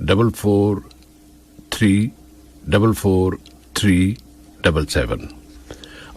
44344377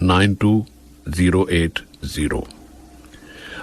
92080।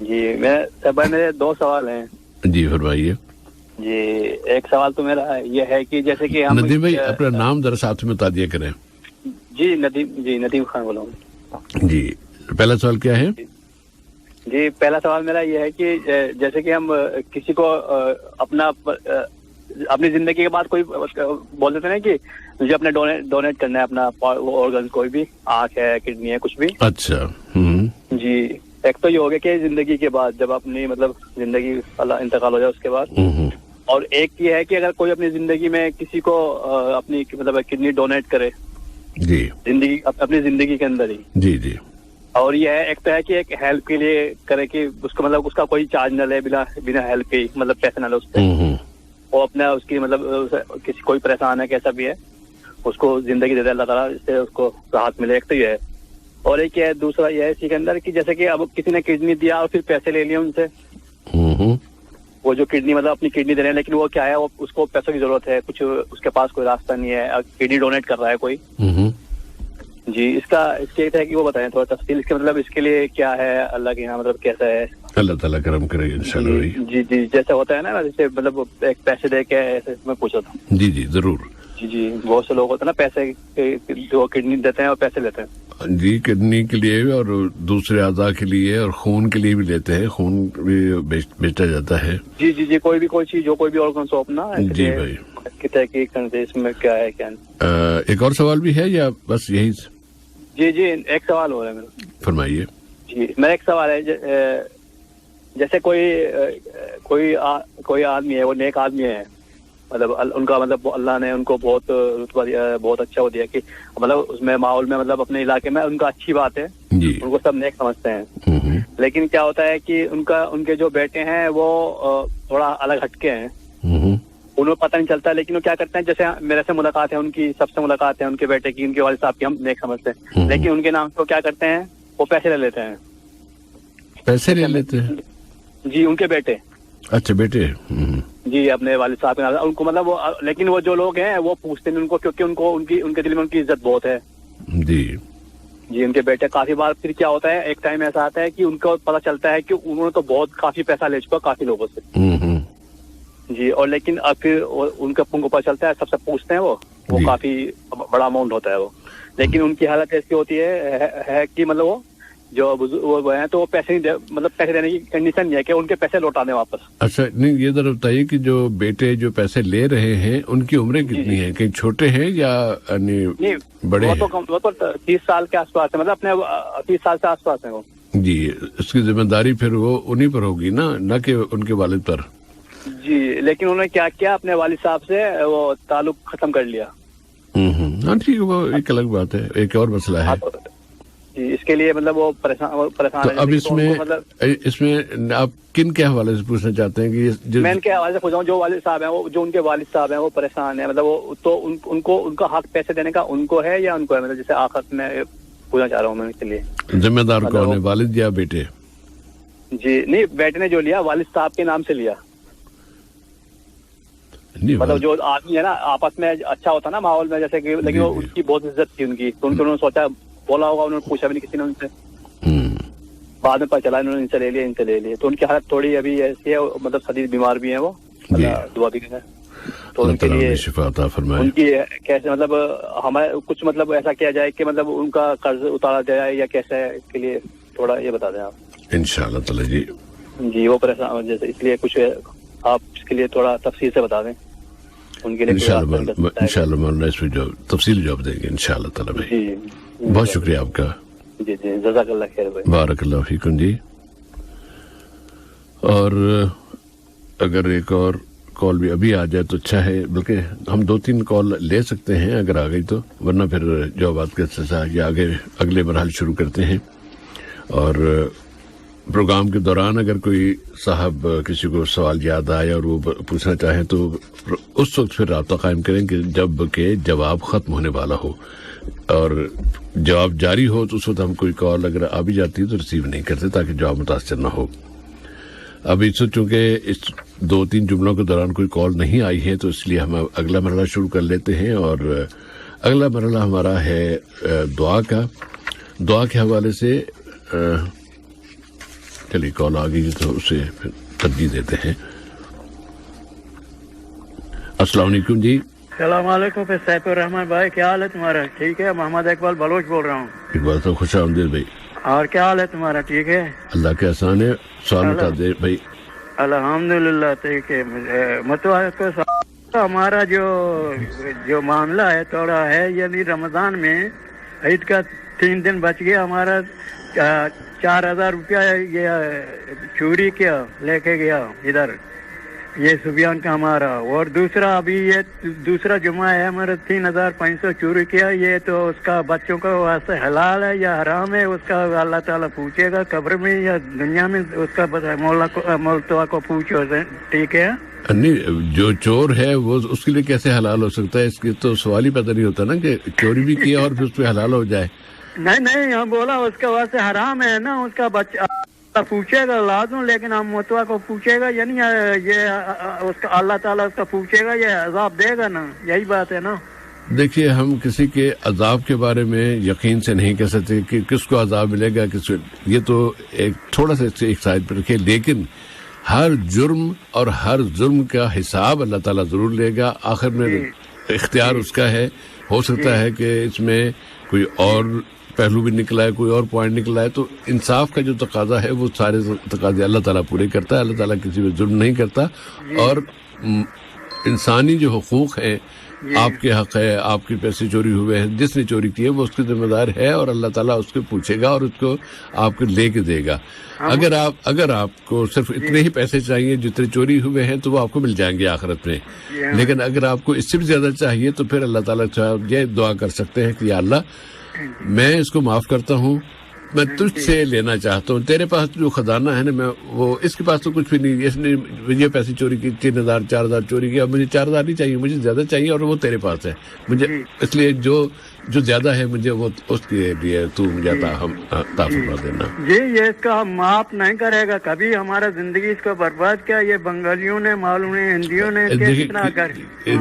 جی میرے 2 سوال ہیں. جی فرمائیے. جی ایک سوال تو میرا یہ ہے کہ جیسے کہ ہم ندیم بھائی اپنا نام ذرا ساتھ میں بتا دیا کریں. جی ندیم خان بولا ہوں. جی پہلا سوال کیا ہے؟ جی پہلا سوال میرا یہ ہے کہ جیسے کہ ہم کسی کو اپنی زندگی کے بعد کوئی بول دیتے ہیں کہ مجھے اپنے ڈونیٹ کرنا ہے اپنا آرگن، کوئی بھی آنکھ ہے، کڈنی ہے، کچھ بھی. اچھا. جی ایک تو یہ ہو گیا کہ زندگی کے بعد جب اپنی مطلب زندگی اللہ انتقال ہو جائے اس کے بعد، اور ایک یہ ہے کہ اگر کوئی اپنی زندگی میں کسی کو اپنی مطلب کڈنی ڈونیٹ کرے جی اپنی زندگی کے اندر ہی. جی. اور یہ ہے ایک تو ہے کہ ایک ہیلپ کے لیے کرے کہ اس کو مطلب اس کا کوئی چارج نہ لے، بنا ہیلپ کے، مطلب پیسے نہ لے اس پہ. وہ اپنا اس کی مطلب کسی کوئی پریشان ہے کیسا بھی ہے اس کو زندگی دے دے اللہ تعالیٰ، اس سے اس کو راحت ملے. ایک تو یہ ہے. اور ایک ہے دوسرا یہ ہے اسی کے اندر کہ جیسے کہ اب کسی نے کڈنی دیا اور پھر پیسے لے لیے ان سے، وہ جو کڈنی مطلب اپنی کڈنی دے رہے ہیں، لیکن وہ کیا ہے وہ اس کو پیسوں کی ضرورت ہے، کچھ اس کے پاس کوئی راستہ نہیں ہے، کڈنی ڈونیٹ کر رہا ہے کوئی. جی اس کے ہے کہ وہ بتائیں تھوڑا تفصیل، اس کے مطلب اس کے لیے کیا ہے اللہ کے یہاں، مطلب کیسا ہے؟ اللہ تعالیٰ کرم کرے انشاءاللہ. جی جیسے ہوتا ہے نا، جیسے مطلب ایک پیسے دے کے ایسے میں پوچھا تھا. جی ضرور. جی بہت سے لوگ ہوتے ہیں نا پیسے جو کڈنی دیتے ہیں اور پیسے لیتے ہیں. جی کڈنی کے لیے اور دوسرے اعضاء کے لیے اور خون کے لیے بھی لیتے ہیں، خون بھی بیچا جاتا ہے. جی کوئی چیز جو کوئی بھی آرگن سو اپنا. جی بھائی کی تحقیق کرتے اس میں کیا ہے کیا نہیں. ایک اور سوال بھی ہے یا بس یہی؟ جی ایک سوال ہو رہا ہے میرا. فرمائیے. جی میرا ایک سوال ہے، جیسے کوئی آدمی ہے، وہ نیک آدمی ہے، مطلب ان کا مطلب اللہ نے ان کو بہت رتبہ دیا، بہت اچھا وہ دیا کہ مطلب اس میں ماحول میں مطلب اپنے علاقے میں ان کا اچھی بات ہے، ان کو سب نیک سمجھتے ہیں. لیکن کیا ہوتا ہے کہ ان کے جو بیٹے ہیں وہ تھوڑا الگ ہٹکے ہیں، انہیں پتہ نہیں چلتا، لیکن وہ کیا کرتے ہیں، جیسے میرے سے ملاقات ہے ان کی، سب سے ملاقات ہے ان کے بیٹے کی، ان کے والد صاحب کی، ہم نیک سمجھتے ہیں، لیکن ان کے نام سے وہ کیا کرتے ہیں، وہ پیسے لے لیتے ہیں. پیسے لے لیتے ہیں؟ جی ان کے بیٹے. اچھا بیٹے. جی اپنے والد صاحب کے نام ان کو مطلب وہ، لیکن وہ جو لوگ ہیں وہ پوچھتے ہیں ان کو، کیونکہ ان کے دل میں ان کی عزت بہت ہے. جی ان کے بیٹے کافی بار پھر کیا ہوتا ہے، ایک ٹائم ایسا آتا ہے کہ ان کو پتہ چلتا ہے کہ انہوں نے تو بہت کافی پیسہ لے چکا کافی لوگوں سے. جی اور لیکن اب پھر ان کو پتہ چلتا ہے، سب سے پوچھتے ہیں وہ کافی بڑا اماؤنٹ ہوتا ہے وہ، لیکن ان کی حالت ایسی ہوتی ہے کہ مطلب وہ جو وہ ہیں تو وہ پیسے نہیں مطلب پیسے دینے کی کنڈیشن نہیں ہے کہ ان کے پیسے لوٹا دیں واپس. اچھا نہیں یہ ذرا بتائیے کہ جو بیٹے جو پیسے لے رہے ہیں ان کی عمریں کتنی ہیں؟ کہیں چھوٹے ہیں یا بڑے ہیں؟ وہ تو 30 سال کے آس پاس ہے، مطلب اپنے 30 سال سے آس پاس ہیں وہ. جی اس کی ذمہ داری پھر وہ انہیں پر ہوگی نا، نہ کہ ان کے والد پر. جی لیکن انہوں نے کیا کیا، اپنے والد صاحب سے وہ تعلق ختم کر لیا. ہاں ٹھیک ہے، وہ ایک الگ بات ہے، ایک اور مسئلہ ہے. جی اس کے لیے مطلب وہ پریشان تو اب اس میں آپ کن کے حوالے سے پوچھنا چاہتے ہیں کہ میں ان کے حوالے سے پوچھا ہوں، جو والد صاحب ہیں وہ، جو ان کے والد صاحب ہیں وہ پریشان ہیں، مطلب وہ تو ان کا حق پیسے دینے کا ان کو ہے یا ان کو ہے؟ مطلب جیسے آخر میں پوچھنا چاہ رہا ہوں میں اس کے لیے ذمہ دار کون ہے، والد یا بیٹے؟ جی نہیں بیٹے نے جو لیا والد صاحب کے نام سے لیا، مطلب جو آدمی ہے نا آپس میں اچھا ہوتا نا ماحول میں جیسے کہ، لیکن وہ اس کی بہت عزت تھی ان کی، تو انہوں نے سوچا بولا ہوگا، انہوں نے پوچھا بھی نہیں کسی نے ان سے، بعد میں پتہ چلا انہوں نے ان سے لے لیے. تو ان کی حالت تھوڑی ابھی ایسی ہے، مطلب شدید بیمار بھی ہیں وہ، اللہ دعا بھی کریں تو ان کے لیے شفا عطا فرمائے. ان کی کیسے مطلب ہمارے کچھ مطلب ایسا کیا جائے کہ مطلب ان کا قرض اتارا جائے یا کیسے، اس کے لیے تھوڑا یہ بتا دیں آپ. انشاءاللہ تعالی. جی وہ پریشان جیسے، اس لیے کچھ آپ اس کے لیے تھوڑا تفصیل سے بتا دیں ان کے لیے. انشاءاللہ مولانا اس میں جو تفصیل جواب دیں گے انشاءاللہ تعالی. جی بہت شکریہ آپ کا. جی جزاک اللہ خیر بھائی. بارک اللہ فیکم. جی اور اگر ایک اور کال بھی ابھی آ جائے تو اچھا ہے، بلکہ ہم 2-3 کال لے سکتے ہیں اگر آ گئی تو، ورنہ پھر جوابات کے سلسلہ یا آگے اگلے مرحلے شروع کرتے ہیں. اور پروگرام کے دوران اگر کوئی صاحب کسی کو سوال یاد آئے اور وہ پوچھنا چاہیں تو اس وقت پھر رابطہ قائم کریں کہ جب کہ جواب ختم ہونے والا ہو، اور جواب جاری ہو تو اس وقت ہم کوئی کال اگر آ بھی جاتی ہے تو ریسیو نہیں کرتے تاکہ جواب متاثر نہ ہو. اب اس وقت چونکہ اس 2-3 جملوں کے دوران کوئی کال نہیں آئی ہے تو اس لیے ہم اگلا مرحلہ شروع کر لیتے ہیں. اور اگلا مرحلہ ہمارا ہے دعا کا. دعا کے حوالے سے چلیے کال آ گئی تو اسے پھر ترجیح دیتے ہیں. السلام علیکم جی. السلام علیکم سیف الرحمان بھائی, کیا حال ہے تمہارا؟ ٹھیک ہے. محمد اقبال بلوچ بول رہا ہوں. اقبال صاحب خوش آمدید بھائی. اور کیا حال ہے تمہارا؟ ٹھیک ہے, اللہ کے احسان ہے. سوال بتا دے بھائی. الحمدللہ ٹھیک ہے. ہمارا جو معاملہ ہے تھوڑا ہے, یعنی رمضان میں عید کا 3 دن بچ گیا, ہمارا 4,000 روپیہ یہ چوری کیا, لے کے گیا ادھر, یہ سفیان کا ہمارا. اور دوسرا ابھی یہ دوسرا جمعہ ہے ہمارا 3,500 چوری کیا. یہ تو اس کا بچوں کا واسطے حلال ہے یا حرام ہے, اس کا اللہ تعالیٰ پوچھے گا قبر میں یا دنیا میں, اس کا مولتوا کو پوچھو. ٹھیک ہے. نہیں, جو چور ہے وہ اس کے لیے کیسے حلال ہو سکتا ہے؟ اس کی تو سوال ہی پیدا نہیں ہوتا نا کہ چوری بھی کیا اور پھر اس پہ حلال ہو جائے. نہیں ہم بولا اس کا واسطے حرام ہے نا, اس کا بچہ پوچھے گا لازم, لیکن ہم متوا کو پوچھے گا, یعنی یہ اس کا اللہ تعالیٰ اس کا پوچھے گا, یہ عذاب دے گا نا. یہی بات ہے نا. دیکھیے, ہم کسی کے عذاب کے بارے میں یقین سے نہیں کہہ سکتے کہ کس کو عذاب ملے گا, کس کو. یہ تو ایک تھوڑا سا ایک سائڈ پہ رکھے, لیکن ہر جرم اور ہر ظلم کا حساب اللہ تعالیٰ ضرور لے گا. آخر میں اختیار اس کا ہے. ہو سکتا ہے کہ اس میں کوئی اور پہلو بھی نکلا ہے, کوئی اور پوائنٹ نکلا ہے. تو انصاف کا جو تقاضا ہے وہ سارے تقاضے اللہ تعالیٰ پورے کرتا ہے. اللہ تعالیٰ کسی پہ ظلم نہیں کرتا. اور انسانی جو حقوق ہیں, آپ کے حق ہے, آپ کے پیسے چوری ہوئے ہیں, جس نے چوری کی ہے وہ اس کی ذمہ دار ہے, اور اللہ تعالیٰ اس کو پوچھے گا اور اس کو آپ کو لے کے دے گا. اگر آپ کو صرف اتنے ہی پیسے چاہیے جتنے چوری ہوئے ہیں تو وہ آپ کو مل جائیں گے آخرت میں. لیکن اگر آپ کو اس سے بھی زیادہ چاہیے تو پھر اللہ تعالیٰ یہ دعا کر سکتے ہیں کہ یا اللہ, میں اس کو معاف کرتا ہوں, میں تجھ سے لینا چاہتا ہوں. تیرے پاس جو خزانہ ہے نا, میں وہ اس کے پاس تو کچھ بھی نہیں, اس نے یہ پیسے چوری کی, 3,000 4,000 چوری کیا, مجھے 4,000 نہیں چاہیے, مجھے زیادہ چاہیے, اور وہ تیرے پاس ہے. مجھے اس لیے جو زیادہ ہے مجھے وہ اس کے لیے تو مجھے عطا فرما دینا. جی, یہ اس کا معاف نہیں کرے گا کبھی. ہمارا زندگی اس کو برباد کیا, یہ بنگالیوں نے, معلوم نے, ہندیوں نے.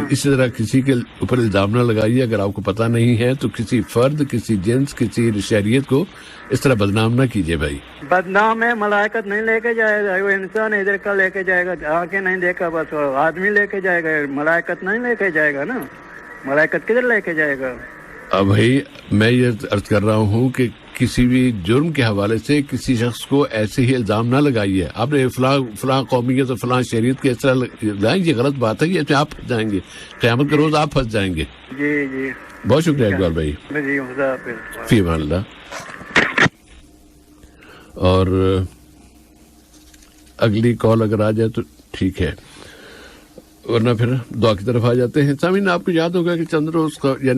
اسی طرح کسی کے اوپر الزام نہ لگائیے اگر آپ کو پتہ نہیں ہے تو. کسی فرد, کسی جنس, کسی شہریت کو اس طرح بدنام نہ کیجیے بھائی. بدنام ہے, ملائکت نہیں لے کے جائے گا, وہ انسان ادھر کا لے کے جائے گا, آنکھیں نہیں دیکھا بس آدمی لے کے جائے گا, ملائکت نہیں لے کے جائے گا نا. ملائکت کدھر لے کے جائے گا؟ اب بھائی میں یہ عرض کر رہا ہوں کہ کسی بھی جرم کے حوالے سے کسی شخص کو ایسے ہی الزام نہ لگائیے. آپ نے فلاں قومیت اور فلاں شہریت کے اس طرح لگائیں, یہ غلط بات ہے. یہ آپ پھنس جائیں گے, قیامت کے روز آپ پھنس جائیں گے. جی بہت شکریہ اقبال بھائی. فی امان اللہ. اور اگلی کال اگر آ جائے تو ٹھیک ہے, ورنہ پھر دعا کی طرف آ جاتے ہیں. سامعین, آپ کو یاد ہوگا کہ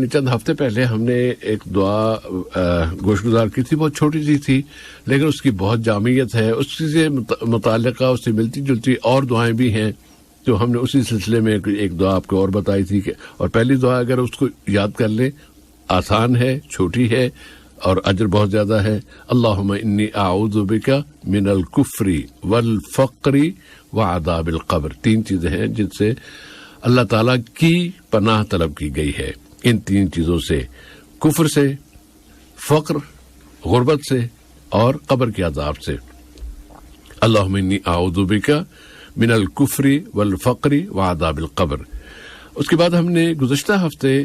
چند ہفتے پہلے ہم نے ایک دعا گوش گزار کی تھی. بہت چھوٹی سی تھی لیکن اس کی بہت جامعیت ہے. اس سے متعلقہ, اس سے ملتی جلتی اور دعائیں بھی ہیں. تو ہم نے اسی سلسلے میں ایک دعا آپ کو اور بتائی تھی کہ, اور پہلی دعا اگر اس کو یاد کر لیں, آسان ہے, چھوٹی ہے اور اجر بہت زیادہ ہے. اللہم انی اعوذ بک من الکفر والفقر وعذاب القبر. 3 چیزیں ہیں جن سے اللہ تعالیٰ کی پناہ طلب کی گئی ہے. ان 3 چیزوں سے, کفر سے, فقر غربت سے, اور قبر کے عذاب سے. اللہم انی اعوذ بک من الکفر والفقر وعذاب القبر. اس کے بعد ہم نے گزشتہ ہفتے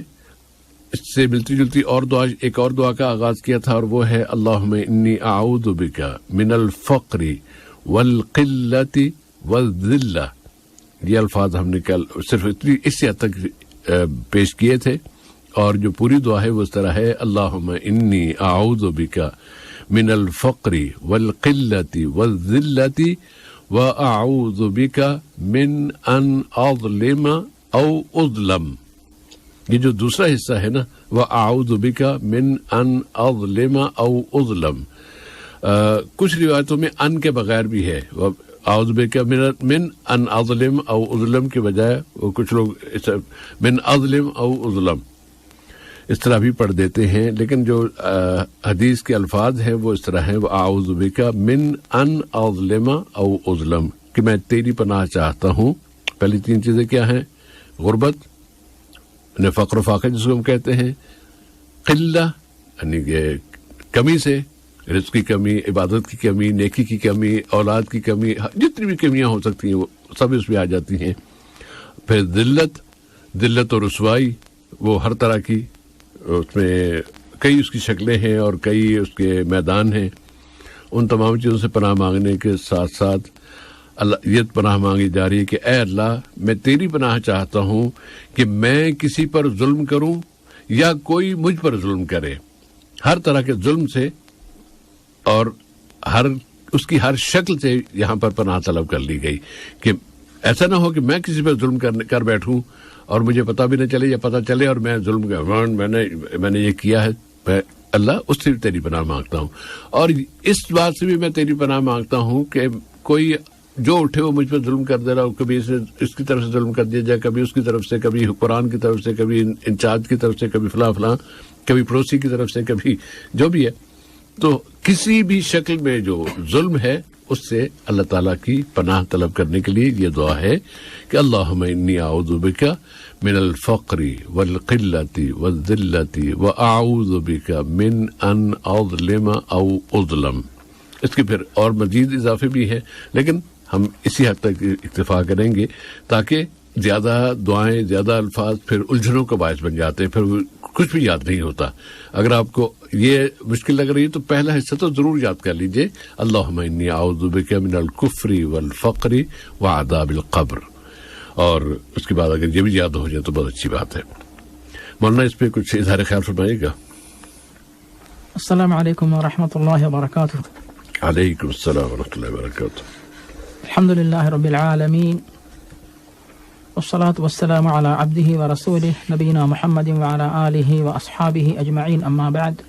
اس سے ملتی جلتی ایک اور دعا کا آغاز کیا تھا, اور وہ ہے اللہم انی اعوذ بک من الفقر والقلۃ والذلہ. یہ الفاظ ہم نے کل صرف اس حد تک پیش کیے تھے, اور جو پوری دعا ہے وہ اس طرح ہے, اللہم انی اعوذ بک من الفقر والقلۃ والذلۃ واعوذ بک من ان اظلم او اظلم. یہ جو دوسرا حصہ ہے نا, وَأَعُوذُ بِكَ مِنْ أَنْ أَظْلِمَ أَوْ أُظْلَمَ, کچھ روایتوں میں ان کے بغیر بھی ہے. اعوذ بک من ان اظلم او اظلم کے بجائے وہ کچھ لوگ من اظلم او اظلم اس طرح بھی پڑھ دیتے ہیں, لیکن جو حدیث کے الفاظ ہیں وہ اس طرح ہیں, اعوذ بک من ان اظلم او اظلم, کہ میں تیری پناہ چاہتا ہوں. پہلی 3 چیزیں کیا ہیں؟ غربت, فقر و فاقہ جس کو ہم کہتے ہیں, قلہ یعنی کہ کمی سے, رزق کی کمی، عبادت کی کمی، نیکی کی کمی، اولاد کی کمی، جتنی بھی کمیاں ہو سکتی ہیں وہ سب اس میں آ جاتی ہیں. پھر ذلت اور رسوائی، وہ ہر طرح کی، اس میں کئی اس کی شکلیں ہیں اور کئی اس کے میدان ہیں. ان تمام چیزوں سے پناہ مانگنے کے ساتھ ساتھ اللہ یہ پناہ مانگی جا رہی ہے کہ اے اللہ میں تیری پناہ چاہتا ہوں کہ میں کسی پر ظلم کروں یا کوئی مجھ پر ظلم کرے، ہر طرح کے ظلم سے اور اس کی ہر شکل سے یہاں پر پناہ طلب کر لی گئی کہ ایسا نہ ہو کہ میں کسی پر ظلم کر بیٹھوں اور مجھے پتہ بھی نہ چلے یا پتہ چلے اور میں ظلم میں نے یہ کیا ہے. میں اللہ اس سے بھی تیری پناہ مانگتا ہوں، اور اس بات سے بھی میں تیری پناہ مانگتا ہوں کہ کوئی جو اٹھے وہ مجھ پر ظلم کر دے رہا ہو، کبھی اس کی طرف سے ظلم کر دیا جائے، کبھی اس کی طرف سے، کبھی حکمران کی طرف سے، کبھی انچارج کی طرف سے، کبھی فلاں، کبھی پڑوسی کی طرف سے، کبھی جو بھی ہے. تو کسی بھی شکل میں جو ظلم ہے اس سے اللہ تعالیٰ کی پناہ طلب کرنے کے لیے یہ دعا ہے کہ اللہم انی اعوذ بک من الفقر والقلۃ والذلۃ واعوذ بک من ان اظلم او اظلم. اس کے پھر اور مزید اضافے بھی ہیں لیکن ہم اسی حد تک اکتفا کریں گے تاکہ زیادہ دعائیں، زیادہ الفاظ پھر الجھنوں کا باعث بن جاتے ہیں، پھر کچھ بھی یاد نہیں ہوتا. اگر آپ کو یہ مشکل لگ رہی ہے تو پہلا حصہ تو ضرور یاد کر لیجئے، اللہم انی اعوذ بک من الکفر والفقر وعذاب القبر، اور اس کے بعد اگر یہ بھی یاد ہو جائے تو بہت اچھی بات ہے. مولانا اس پہ کچھ اظہار خیال فرمائیے گا. السلام علیکم ورحمۃ اللہ وبرکاتہ. علیکم السلام ورحمۃ اللہ وبرکاتہ. الحمد للہ رب العالمین والصلاة والسلام على عبده ورسوله نبینا محمد وعلى آلہ واصحابہ اجمعین، اما بعد.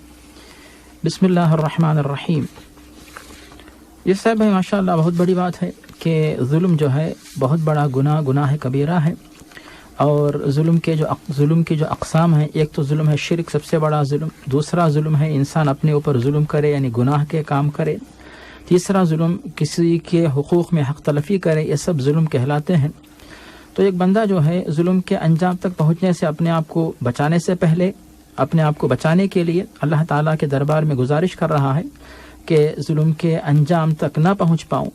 بسم اللہ الرحمن الرحیم. یہ صاحب ہے ماشاء اللہ بہت بڑی بات ہے کہ ظلم جو ہے بہت بڑا گناہ کبیرہ ہے، اور ظلم کے جو اقسام ہیں، ایک تو ظلم ہے شرک، سب سے بڑا ظلم. دوسرا ظلم ہے انسان اپنے اوپر ظلم کرے یعنی گناہ کے کام کرے. تیسرا ظلم کسی کے حقوق میں حق تلفی کرے. یہ سب ظلم کہلاتے ہیں. تو ایک بندہ جو ہے ظلم کے انجام تک پہنچنے سے اپنے آپ کو بچانے سے پہلے، اپنے آپ کو بچانے کے لیے اللہ تعالیٰ کے دربار میں گزارش کر رہا ہے کہ ظلم کے انجام تک نہ پہنچ پاؤں،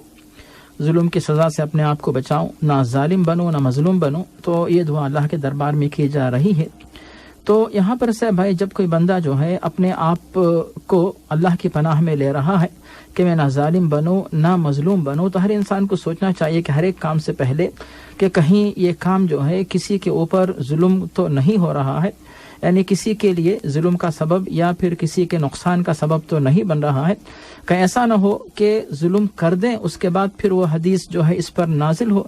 ظلم کی سزا سے اپنے آپ کو بچاؤں، نہ ظالم بنوں نہ مظلوم بنوں. تو یہ دعا اللہ کے دربار میں کی جا رہی ہے. تو یہاں پر سے بھائی جب کوئی بندہ جو ہے اپنے آپ کو اللہ کی پناہ میں لے رہا ہے کہ میں نہ ظالم بنوں نہ مظلوم بنوں، تو ہر انسان کو سوچنا چاہیے کہ ہر ایک کام سے پہلے کہ کہیں یہ کام جو ہے کسی کے اوپر ظلم تو نہیں ہو رہا ہے، یعنی کسی کے لیے ظلم کا سبب یا پھر کسی کے نقصان کا سبب تو نہیں بن رہا ہے. کہ ایسا نہ ہو کہ ظلم کر دیں اس کے بعد پھر وہ حدیث جو ہے اس پر نازل ہو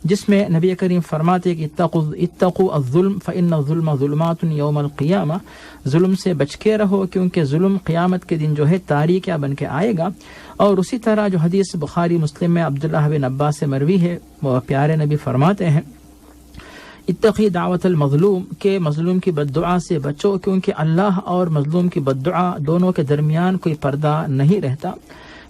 جس میں نبی کریم فرماتے کہ اتقوا الظلم فإن الظلم ظلمات یوم القیامہ، ظلم سے بچ کے رہو کیونکہ ظلم قیامت کے دن جو ہے تاریکیاں بن کے آئے گا. اور اسی طرح جو حدیث بخاری مسلم میں عبداللہ بن عباس سے مروی ہے، وہ پیارے نبی فرماتے ہیں اتقی دعوت المظلوم، کہ مظلوم کی بد دعا سے بچو کیونکہ اللہ اور مظلوم کی بد دعا دونوں کے درمیان کوئی پردہ نہیں رہتا.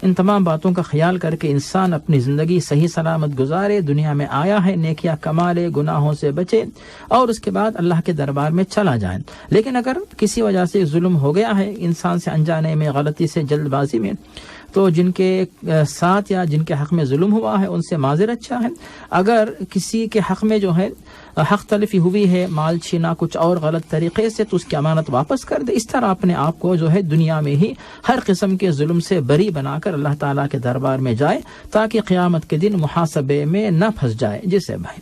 ان تمام باتوں کا خیال کر کے انسان اپنی زندگی صحیح سلامت گزارے، دنیا میں آیا ہے نیکیاں کما لے، گناہوں سے بچے اور اس کے بعد اللہ کے دربار میں چلا جائے. لیکن اگر کسی وجہ سے ظلم ہو گیا ہے انسان سے انجانے میں، غلطی سے، جلد بازی میں، تو جن کے ساتھ یا جن کے حق میں ظلم ہوا ہے ان سے معذرت چاہیں. اگر کسی کے حق میں جو ہے حق تلفی ہوئی ہے، مال چھینا کچھ اور غلط طریقے سے، تو اس کی امانت واپس کر دے. اس طرح اپنے آپ کو جو ہے دنیا میں ہی ہر قسم کے ظلم سے بری بنا کر اللہ تعالیٰ کے دربار میں جائے تاکہ قیامت کے دن محاسبے میں نہ پھنس جائے. جیسے بھائی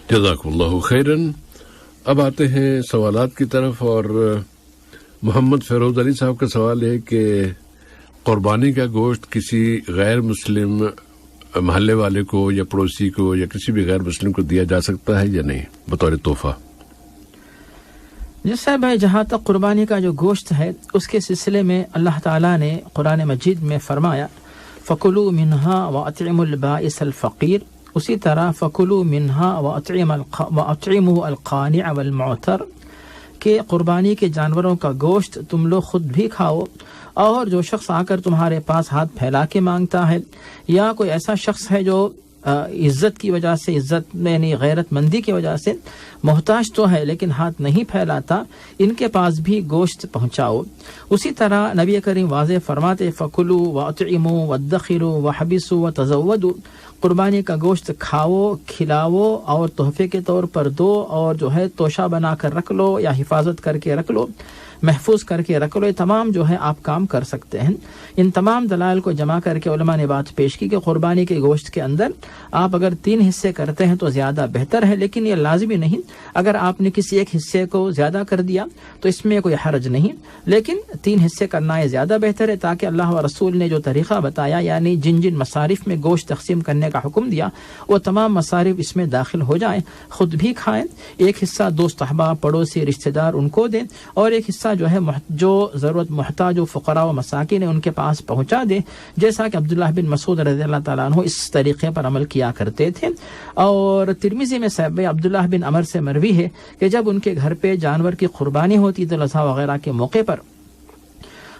جزاک اللہ خیرن. اب آتے ہیں سوالات کی طرف، اور محمد فیروز علی صاحب کا سوال ہے کہ قربانی کا گوشت کسی غیر مسلم محلے والے کو یا پڑوسی کو یا کسی بھی غیر مسلم کو دیا جا سکتا ہے یا نہیں بطور تحفہ؟ جس سے بھائی جہاں تک قربانی کا جو گوشت ہے اس کے سلسلے میں اللہ تعالیٰ نے قرآن مجید میں فرمایا فَكُلُوا مِنْهَا وَأَطْعِمُوا الْبَائِسَ الْفَقِيرَ، اسی طرح فَكُلُوا مِنْهَا وَأَطْعِمُوا الْقَانِعَ وَالْمُعْتَرَ، کہ قربانی کے جانوروں کا گوشت تم لوگ خود بھی کھاؤ، اور جو شخص آ کر تمہارے پاس ہاتھ پھیلا کے مانگتا ہے یا کوئی ایسا شخص ہے جو عزت کی وجہ سے، عزت میں یعنی غیرت مندی کی وجہ سے محتاج تو ہے لیکن ہاتھ نہیں پھیلاتا، ان کے پاس بھی گوشت پہنچاؤ۔ اسی طرح نبی کریم واضح فرماتے فَكُلُوا وَأَطْعِمُوا وَادَّخِرُوا وَحَبِسُوا وَتَزَوَّدُوا، قربانی کا گوشت کھاؤ، کھلاؤ اور تحفے کے طور پر دو، اور جو ہے توشہ بنا کر رکھ لو یا حفاظت کر کے رکھ لو، محفوظ کر کے رکھ لو۔ یہ تمام جو ہے آپ کام کر سکتے ہیں۔ ان تمام دلائل کو جمع کر کے علماء نے بات پیش کی کہ قربانی کے گوشت کے اندر آپ اگر 3 حصے کرتے ہیں تو زیادہ بہتر ہے، لیکن یہ لازمی نہیں۔ اگر آپ نے کسی ایک حصے کو زیادہ کر دیا تو اس میں کوئی حرج نہیں، لیکن 3 حصے کرنا یہ زیادہ بہتر ہے، تاکہ اللہ و رسول نے جو طریقہ بتایا، یعنی جن جن مصارف میں گوشت تقسیم کرنے کا حکم دیا، وہ تمام مصارف اس میں داخل ہو جائیں، خود بھی کھائیں، ایک حصہ دوست احباب، پڑوسی، رشتہ دار ان کو دیں، اور ایک حصہ جو ہے جو ضرورت محتاج و فقراء و مساکین ان کے پاس پہنچا دے، جیسا کہ عبداللہ بن مسعود رضی اللہ تعالیٰ عنہ اس طریقے پر عمل کیا کرتے تھے۔ اور ترمذی میں صحیح عبداللہ بن عمر سے مروی ہے کہ جب ان کے گھر پہ جانور کی قربانی ہوتی تو الاضحیٰ وغیرہ کے موقع پر،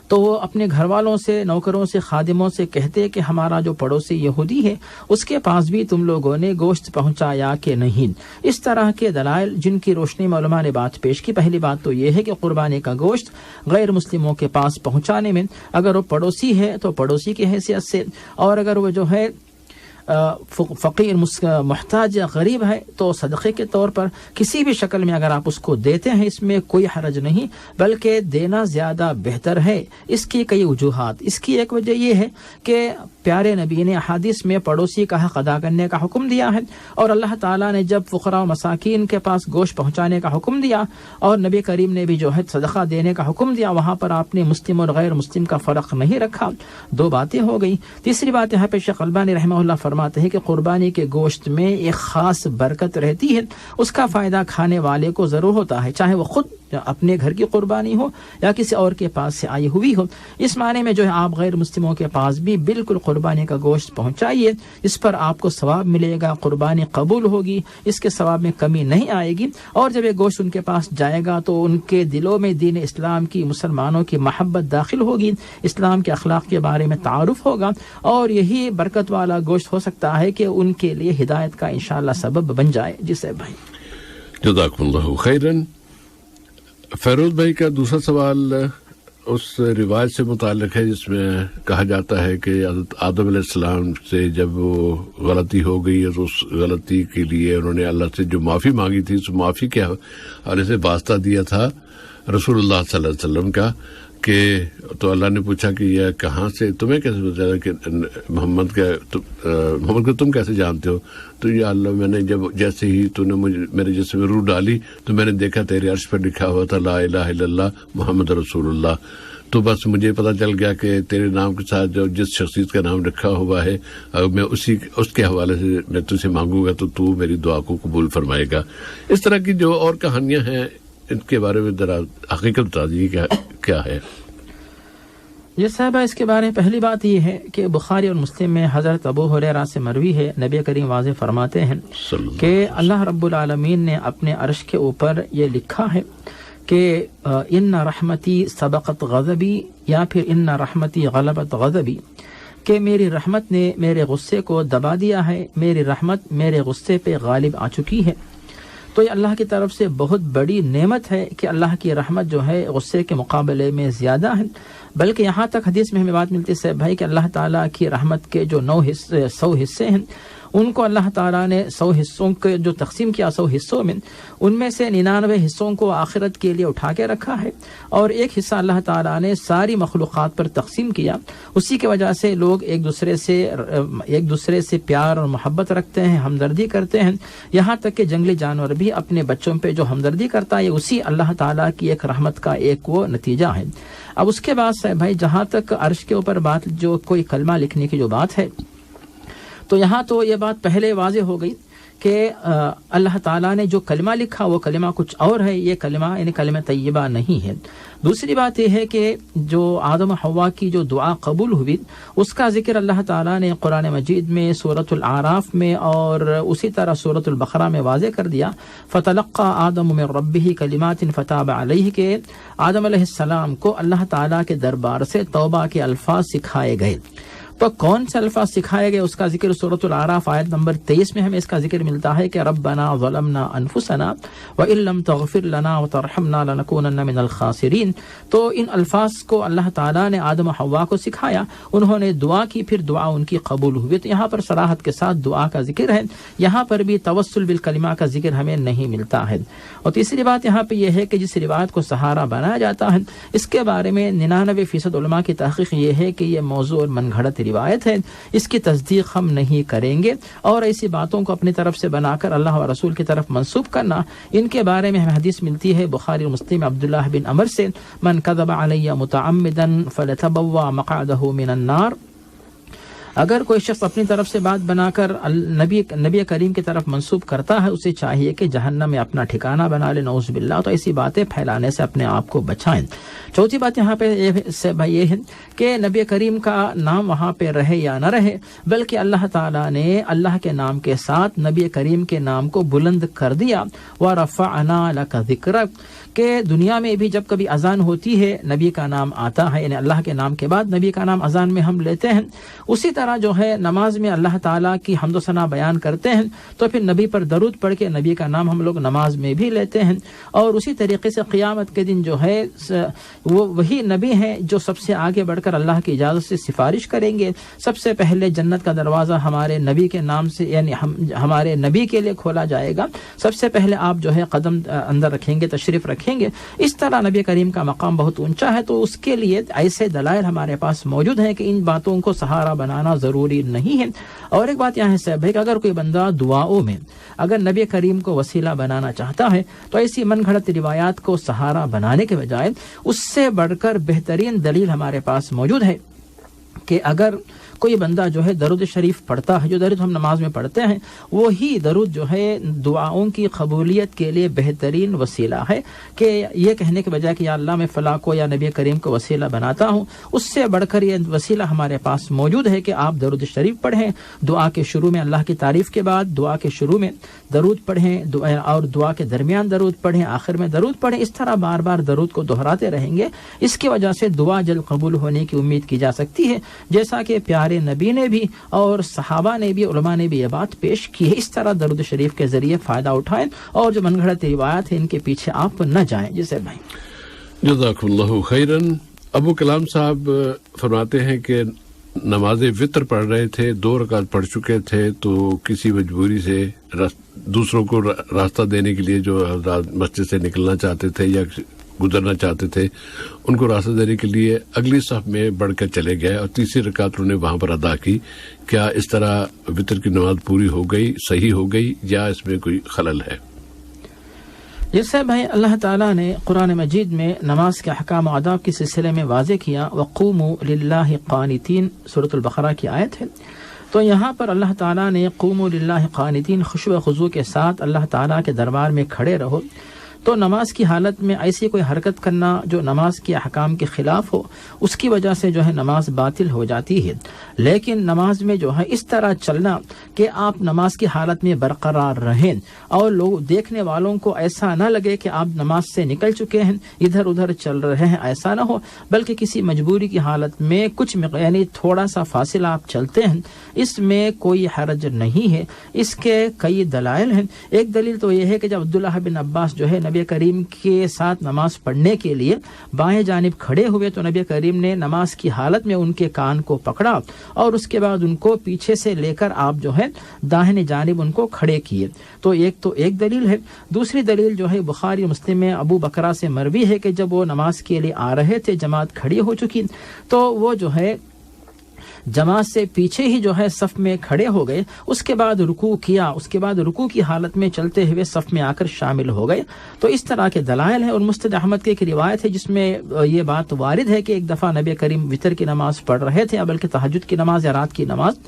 تو وہ اپنے گھر والوں سے، نوکروں سے، خادموں سے کہتے کہ ہمارا جو پڑوسی یہودی ہے اس کے پاس بھی تم لوگوں نے گوشت پہنچایا کہ نہیں۔ اس طرح کے دلائل جن کی روشنی میں علماء نے بات پیش کی۔ پہلی بات تو یہ ہے کہ قربانی کا گوشت غیر مسلموں کے پاس پہنچانے میں اگر وہ پڑوسی ہے تو پڑوسی کی حیثیت سے، اور اگر وہ جو ہے فقیر محتاج یا غریب ہے تو صدقے کے طور پر کسی بھی شکل میں اگر آپ اس کو دیتے ہیں، اس میں کوئی حرج نہیں، بلکہ دینا زیادہ بہتر ہے۔ اس کی کئی وجوہات۔ اس کی ایک وجہ یہ ہے کہ پیارے نبی نے احادیث میں پڑوسی کا حق ادا کرنے کا حکم دیا ہے، اور اللہ تعالیٰ نے جب فقراء و مساکین کے پاس گوشت پہنچانے کا حکم دیا اور نبی کریم نے بھی جو ہے صدقہ دینے کا حکم دیا، وہاں پر آپ نے مسلم اور غیر مسلم کا فرق نہیں رکھا۔ 2 باتیں ہو گئی۔ تیسری بات یہاں پہ شیخ البانی رحمہ اللہ فرماتے ہیں کہ قربانی کے گوشت میں ایک خاص برکت رہتی ہے، اس کا فائدہ کھانے والے کو ضرور ہوتا ہے، چاہے وہ خود اپنے گھر کی قربانی ہو یا کسی اور کے پاس سے آئی ہوئی ہو۔ اس معنی میں جو ہے آپ غیر مسلموں کے پاس بھی بالکل قربانی کا گوشت پہنچائیے، اس پر آپ کو ثواب ملے گا، قربانی قبول ہوگی، اس کے ثواب میں کمی نہیں آئے گی، اور جب یہ گوشت ان کے پاس جائے گا تو ان کے دلوں میں دین اسلام کی، مسلمانوں کی محبت داخل ہوگی، اسلام کے اخلاق کے بارے میں تعارف ہوگا، اور یہی برکت والا گوشت ہو سکتا ہے کہ ان کے لیے ہدایت کا انشاءاللہ سبب بن جائے۔ جی صاحب بھائی، جزاکم اللہ خیراً۔ فیروز بھائی کا دوسرا سوال اس روایت سے متعلق ہے جس میں کہا جاتا ہے کہ حضرت آدم علیہ السلام سے جب وہ غلطی ہو گئی تو اس غلطی کے لیے انہوں نے اللہ سے جو معافی مانگی تھی، اس معافی کے حوالے سے واسطہ دیا تھا رسول اللہ صلی اللہ علیہ وسلم کا، کہ تو اللہ نے پوچھا کہ یہ کہاں سے، تمہیں کیسے بتایا کہ محمد کو تم کیسے جانتے ہو؟ تو یا اللہ، میں نے جب جیسے ہی تو نے مجھے میرے جسم میں روح ڈالی تو میں نے دیکھا تیرے عرش پر لکھا ہوا تھا لا الہ الا اللہ محمد رسول اللہ، تو بس مجھے پتہ چل گیا کہ تیرے نام کے ساتھ جو جس شخصیت کا نام رکھا ہوا ہے میں اس کے حوالے سے میں تجھ سے مانگوں گا تو میری دعا کو قبول فرمائے گا۔ اس طرح کی جو اور کہانیاں ہیں ان کے بارے میں ذرا حقیقت بتا دیجیے کیا ہے؟ یہ صاحبہ اس کے بارے میں پہلی بات یہ ہے کہ بخاری اور مسلم میں حضرت ابو ہریرہ سے مروی ہے، نبی کریم واضح فرماتے ہیں کہ اللہ رب العالمین نے اپنے عرش کے اوپر یہ لکھا ہے کہ ان رحمتی سبقت غضبی، یا پھر ان رحمتی غلبت غضبی، کہ میری رحمت نے میرے غصے کو دبا دیا ہے، میری رحمت میرے غصے پہ غالب آ چکی ہے۔ تو یہ اللہ کی طرف سے بہت بڑی نعمت ہے کہ اللہ کی رحمت جو ہے غصے کے مقابلے میں زیادہ ہے، بلکہ یہاں تک حدیث میں ہمیں بات ملتی ہے بھائی کہ اللہ تعالیٰ کی رحمت کے جو 100 حصے ہیں، ان کو اللہ تعالیٰ نے 100 حصوں کے جو تقسیم کیا 100 حصوں میں، ان میں سے 99 حصوں کو آخرت کے لیے اٹھا کے رکھا ہے، اور ایک حصہ اللہ تعالیٰ نے ساری مخلوقات پر تقسیم کیا۔ اسی کی وجہ سے لوگ ایک دوسرے سے پیار اور محبت رکھتے ہیں، ہمدردی کرتے ہیں، یہاں تک کہ جنگلی جانور بھی اپنے بچوں پہ جو ہمدردی کرتا ہے اسی اللہ تعالیٰ کی ایک رحمت کا ایک وہ نتیجہ ہے۔ اب اس کے بعد سے بھائی جہاں تک عرش کے اوپر بات، جو کوئی کلمہ لکھنے کی جو بات ہے، تو یہاں تو یہ بات پہلے واضح ہو گئی کہ اللہ تعالیٰ نے جو کلمہ لکھا وہ کلمہ کچھ اور ہے، یہ کلمہ یعنی کلمہ طیبہ نہیں ہے۔ دوسری بات یہ ہے کہ جو آدم و حوا کی جو دعا قبول ہوئی اس کا ذکر اللہ تعالیٰ نے قرآن مجید میں سورۃ الاعراف میں اور اسی طرح سورۃ البقرہ میں واضح کر دیا، فتلقى آدم من ربه کلمات فتاب علیہ، کہ آدم علیہ السلام کو اللہ تعالیٰ کے دربار سے توبہ کے الفاظ سکھائے گئے۔ تو کون سے الفاظ سکھائے گئے اس کا ذکر سورۃ الاعراف آیت نمبر 23 میں ہمیں اس کا ذکر ملتا ہے کہ ربنا ظلمنا انفسنا وان لم تغفر لنا وترحمنا لنکونن من الخاسرین. تو ان الفاظ کو اللہ تعالیٰ نے آدم و حوا کو سکھایا, انہوں نے دعا کی, پھر دعا ان کی قبول ہوئی. تو یہاں پر صراحت کے ساتھ دعا کا ذکر ہے, یہاں پر بھی توسل بالکلمہ کا ذکر ہمیں نہیں ملتا ہے. اور تیسری بات یہاں پہ یہ ہے کہ جس روایت کو سہارا بنایا جاتا ہے اس کے بارے میں 99% علماء کی تحقیق یہ ہے کہ یہ موضوع اور من گھڑت روایت ہے, اس کی تصدیق ہم نہیں کریں گے. اور ایسی باتوں کو اپنی طرف سے بنا کر اللہ و رسول کی طرف منسوب کرنا, ان کے بارے میں ہمیں حدیث ملتی ہے بخاری اور مسلم عبداللہ بن عمر سے, من کذب علی متعمدا فلتبوا مقعدہ من النار. اگر کوئی شخص اپنی طرف سے بات بنا کر نبی کریم کی طرف منسوب کرتا ہے, اسے چاہیے کہ جہنم میں اپنا ٹھکانہ بنا لے, نعوذ باللہ. تو ایسی باتیں پھیلانے سے اپنے آپ کو بچائیں. چوتھی بات یہاں پہ یہ ہے کہ نبی کریم کا نام وہاں پہ رہے یا نہ رہے, بلکہ اللہ تعالیٰ نے اللہ کے نام کے ساتھ نبی کریم کے نام کو بلند کر دیا. وَرَفَعْنَا لَكَ ذِكْرَكَ, کہ دنیا میں بھی جب کبھی اذان ہوتی ہے نبی کا نام آتا ہے, یعنی اللہ کے نام کے بعد نبی کا نام اذان میں ہم لیتے ہیں. اسی طرح جو ہے نماز میں اللہ تعالیٰ کی حمد و ثنا بیان کرتے ہیں تو پھر نبی پر درود پڑھ کے نبی کا نام ہم لوگ نماز میں بھی لیتے ہیں. اور اسی طریقے سے قیامت کے دن جو ہے وہ وہی نبی ہیں جو سب سے آگے بڑھ کر اللہ کی اجازت سے سفارش کریں گے. سب سے پہلے جنت کا دروازہ ہمارے نبی کے نام سے, یعنی ہمارے نبی کے لیے کھولا جائے گا. سب سے پہلے آپ جو ہے قدم اندر رکھیں گے, تشریف رکھیں گے. اس طرح نبی کریم کا مقام بہت اونچا ہے. تو اس کے لیے ایسے دلائل ہمارے پاس موجود ہیں کہ ان باتوں کو سہارا بنانا ضروری نہیں ہے. اور ایک بات یہاں ہے کہ اگر کوئی بندہ دعاؤں میں اگر نبی کریم کو وسیلہ بنانا چاہتا ہے تو ایسی من گھڑت روایات کو سہارا بنانے کے بجائے اس سے بڑھ کر بہترین دلیل ہمارے پاس موجود ہے کہ اگر کوئی بندہ جو ہے درود شریف پڑھتا ہے, جو درود ہم نماز میں پڑھتے ہیں, وہی درود جو ہے دعاؤں کی قبولیت کے لیے بہترین وسیلہ ہے. کہ یہ کہنے کے بجائے کہ یا اللہ میں فلاں کو یا نبی کریم کو وسیلہ بناتا ہوں, اس سے بڑھ کر یہ وسیلہ ہمارے پاس موجود ہے کہ آپ درود شریف پڑھیں, دعا کے شروع میں اللہ کی تعریف کے بعد دعا کے شروع میں درود پڑھیں, اور دعا کے درمیان درود پڑھیں, آخر میں درود پڑھیں. اس طرح بار بار درود کو دہراتے رہیں گے. اس کی وجہ سے دعا جلد قبول ہونے کی امید کی جا سکتی ہے, جیسا کہ پیارے نبی نے بھی اور صحابہ نے بھی, علماء نے بھی یہ بات پیش کی ہے. اس طرح درود شریف کے ذریعے فائدہ اٹھائیں اور جو من گھڑت روایات ہیں ان کے پیچھے آپ نہ جائیں. جیسے بھائی جزاک اللہ خیرن. ابو کلام صاحب فرماتے ہیں کہ نماز وطر پڑھ رہے تھے, 2 رکعت پڑھ چکے تھے, تو کسی مجبوری سے دوسروں کو راستہ دینے کے لیے جو مسجد سے نکلنا چاہتے تھے یا گزرنا چاہتے تھے, ان کو راستہ دینے کے لیے اگلی صف میں بڑھ کر چلے گئے اور تیسری رکعت انہوں نے وہاں پر ادا کی. کیا اس طرح وطر کی نماز پوری ہو گئی, صحیح ہو گئی, یا اس میں کوئی خلل ہے؟ جیسے بھائی اللہ تعالیٰ نے قرآن مجید میں نماز کے احکام و آداب کے سلسلے میں واضح کیا, وَقُومُوا لِلَّهِ قَانِتِينَ, سورۃ البقرہ کی آیت ہے. تو یہاں پر اللہ تعالیٰ نے قوموا للہ قانتین, خشوع و خضوع کے ساتھ اللہ تعالیٰ کے دربار میں کھڑے رہو. تو نماز کی حالت میں ایسی کوئی حرکت کرنا جو نماز کے احکام کے خلاف ہو, اس کی وجہ سے جو ہے نماز باطل ہو جاتی ہے. لیکن نماز میں جو ہے اس طرح چلنا کہ آپ نماز کی حالت میں برقرار رہیں اور لوگ دیکھنے والوں کو ایسا نہ لگے کہ آپ نماز سے نکل چکے ہیں, ادھر ادھر چل رہے ہیں, ایسا نہ ہو, بلکہ کسی مجبوری کی حالت میں کچھ یعنی تھوڑا سا فاصلہ آپ چلتے ہیں, اس میں کوئی حرج نہیں ہے. اس کے کئی دلائل ہیں. ایک دلیل تو یہ ہے کہ جب عبداللہ بن عباس جو ہے نبی کریم کے ساتھ نماز پڑھنے کے لیے بائیں جانب کھڑے ہوئے تو نبی کریم نے نماز کی حالت میں ان کے کان کو پکڑا اور اس کے بعد ان کو پیچھے سے لے کر آپ جو ہے داہنے جانب ان کو کھڑے کیے. تو ایک دلیل ہے. دوسری دلیل جو ہے بخاری مسلم میں ابو بکرہ سے مروی ہے کہ جب وہ نماز کے لیے آ رہے تھے, جماعت کھڑی ہو چکی, تو وہ جو ہے جماعت سے پیچھے ہی جو ہے صف میں کھڑے ہو گئے. اس کے بعد رکوع کیا, اس کے بعد رکوع کی حالت میں چلتے ہوئے صف میں آ کر شامل ہو گئے. تو اس طرح کے دلائل ہیں. اور مستد احمد کی ایک روایت ہے جس میں یہ بات وارد ہے کہ ایک دفعہ نبی کریم وطر کی نماز پڑھ رہے تھے, بلکہ تہجد کی نماز یا رات کی نماز,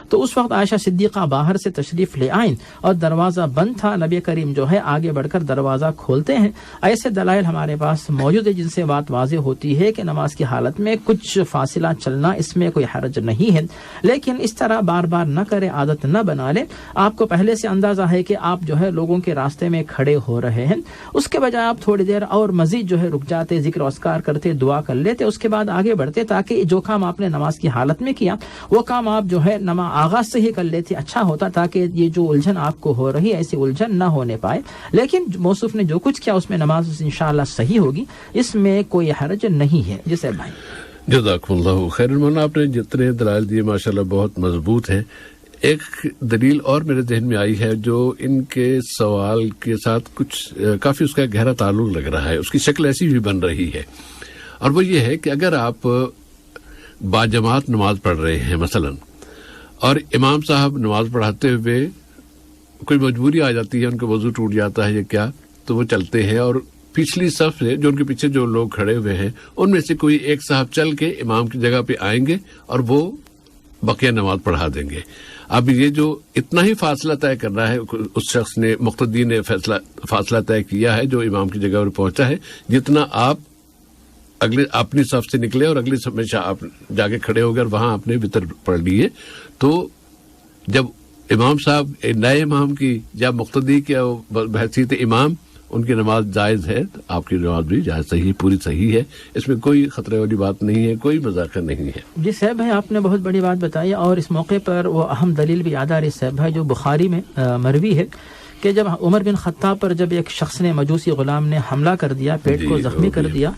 تو اس وقت عائشہ صدیقہ باہر سے تشریف لے آئیں اور دروازہ بند تھا، نبی کریم جو ہے آگے بڑھ کر دروازہ کھولتے ہیں۔ ایسے دلائل ہمارے پاس موجود ہے جن سے بات واضح ہوتی ہے کہ نماز کی حالت میں کچھ فاصلہ چلنا اس میں کوئی حرج نہیں ہے، لیکن اس طرح بار بار نہ کرے، عادت نہ بنا لے۔ آپ کو پہلے سے اندازہ ہے کہ آپ جو ہے لوگوں کے راستے میں کھڑے ہو رہے ہیں، اس کے بجائے آپ تھوڑی دیر اور مزید جو ہے رک جاتے، ذکر و اذکار کرتے، دعا کر لیتے، اس کے بعد آگے بڑھتے، تاکہ جو کام آپ نے نماز کی حالت میں کیا وہ کام آپ جو ہے نماز آغاز سے ہی کر لیتے، اچھا ہوتا، تاکہ یہ جو الجھن آپ کو ہو رہی ہے ایسی الجھن نہ ہونے پائے۔ لیکن موصوف نے جو کچھ کیا اس میں نماز انشاءاللہ صحیح ہوگی، اس میں کوئی حرج نہیں ہے۔ جیسے بھائی جزاکم اللہ خیر۔ مولانا آپ نے جتنے دلائل دیے ماشاءاللہ بہت مضبوط ہیں۔ ایک دلیل اور میرے ذہن میں آئی ہے جو ان کے سوال کے ساتھ کچھ کافی اس کا گہرا تعلق لگ رہا ہے، اس کی شکل ایسی بھی بن رہی ہے، اور وہ یہ ہے کہ اگر آپ باجماعت نماز پڑھ رہے ہیں مثلا، اور امام صاحب نماز پڑھاتے ہوئے کوئی مجبوری آ جاتی ہے، ان کا وضو ٹوٹ جاتا ہے یا کیا، تو وہ چلتے ہیں اور پچھلی صف سے جو ان کے پیچھے جو لوگ کھڑے ہوئے ہیں ان میں سے کوئی ایک صاحب چل کے امام کی جگہ پہ آئیں گے اور وہ بقیہ نماز پڑھا دیں گے۔ اب یہ جو اتنا ہی فاصلہ طے کرنا ہے، اس شخص نے مقتدی نے فاصلہ طے کیا ہے جو امام کی جگہ پر پہنچا ہے، جتنا آپ اگلے اپنی صف سے نکلے اور اگلی صف میں آپ جا کے کھڑے ہو گئے اور وہاں آپ نے وتر پڑھ لیے، تو جب امام صاحب نئے امام کی یا مقتدی کی بحیثیت امام ان کی نماز جائز ہے، تو آپ کی نماز بھی جائز صحیح پوری صحیح ہے، اس میں کوئی خطرے والی بات نہیں ہے، کوئی مذاکرہ نہیں ہے۔ جی صاحب بھائی آپ نے بہت بڑی بات بتائی، اور اس موقع پر وہ اہم دلیل بھی یاد آ رہی صاحب بھائی جو بخاری میں مروی ہے کہ جب عمر بن خطاب پر جب ایک شخص نے مجوسی غلام نے حملہ کر دیا، پیٹ کو زخمی کر دیا،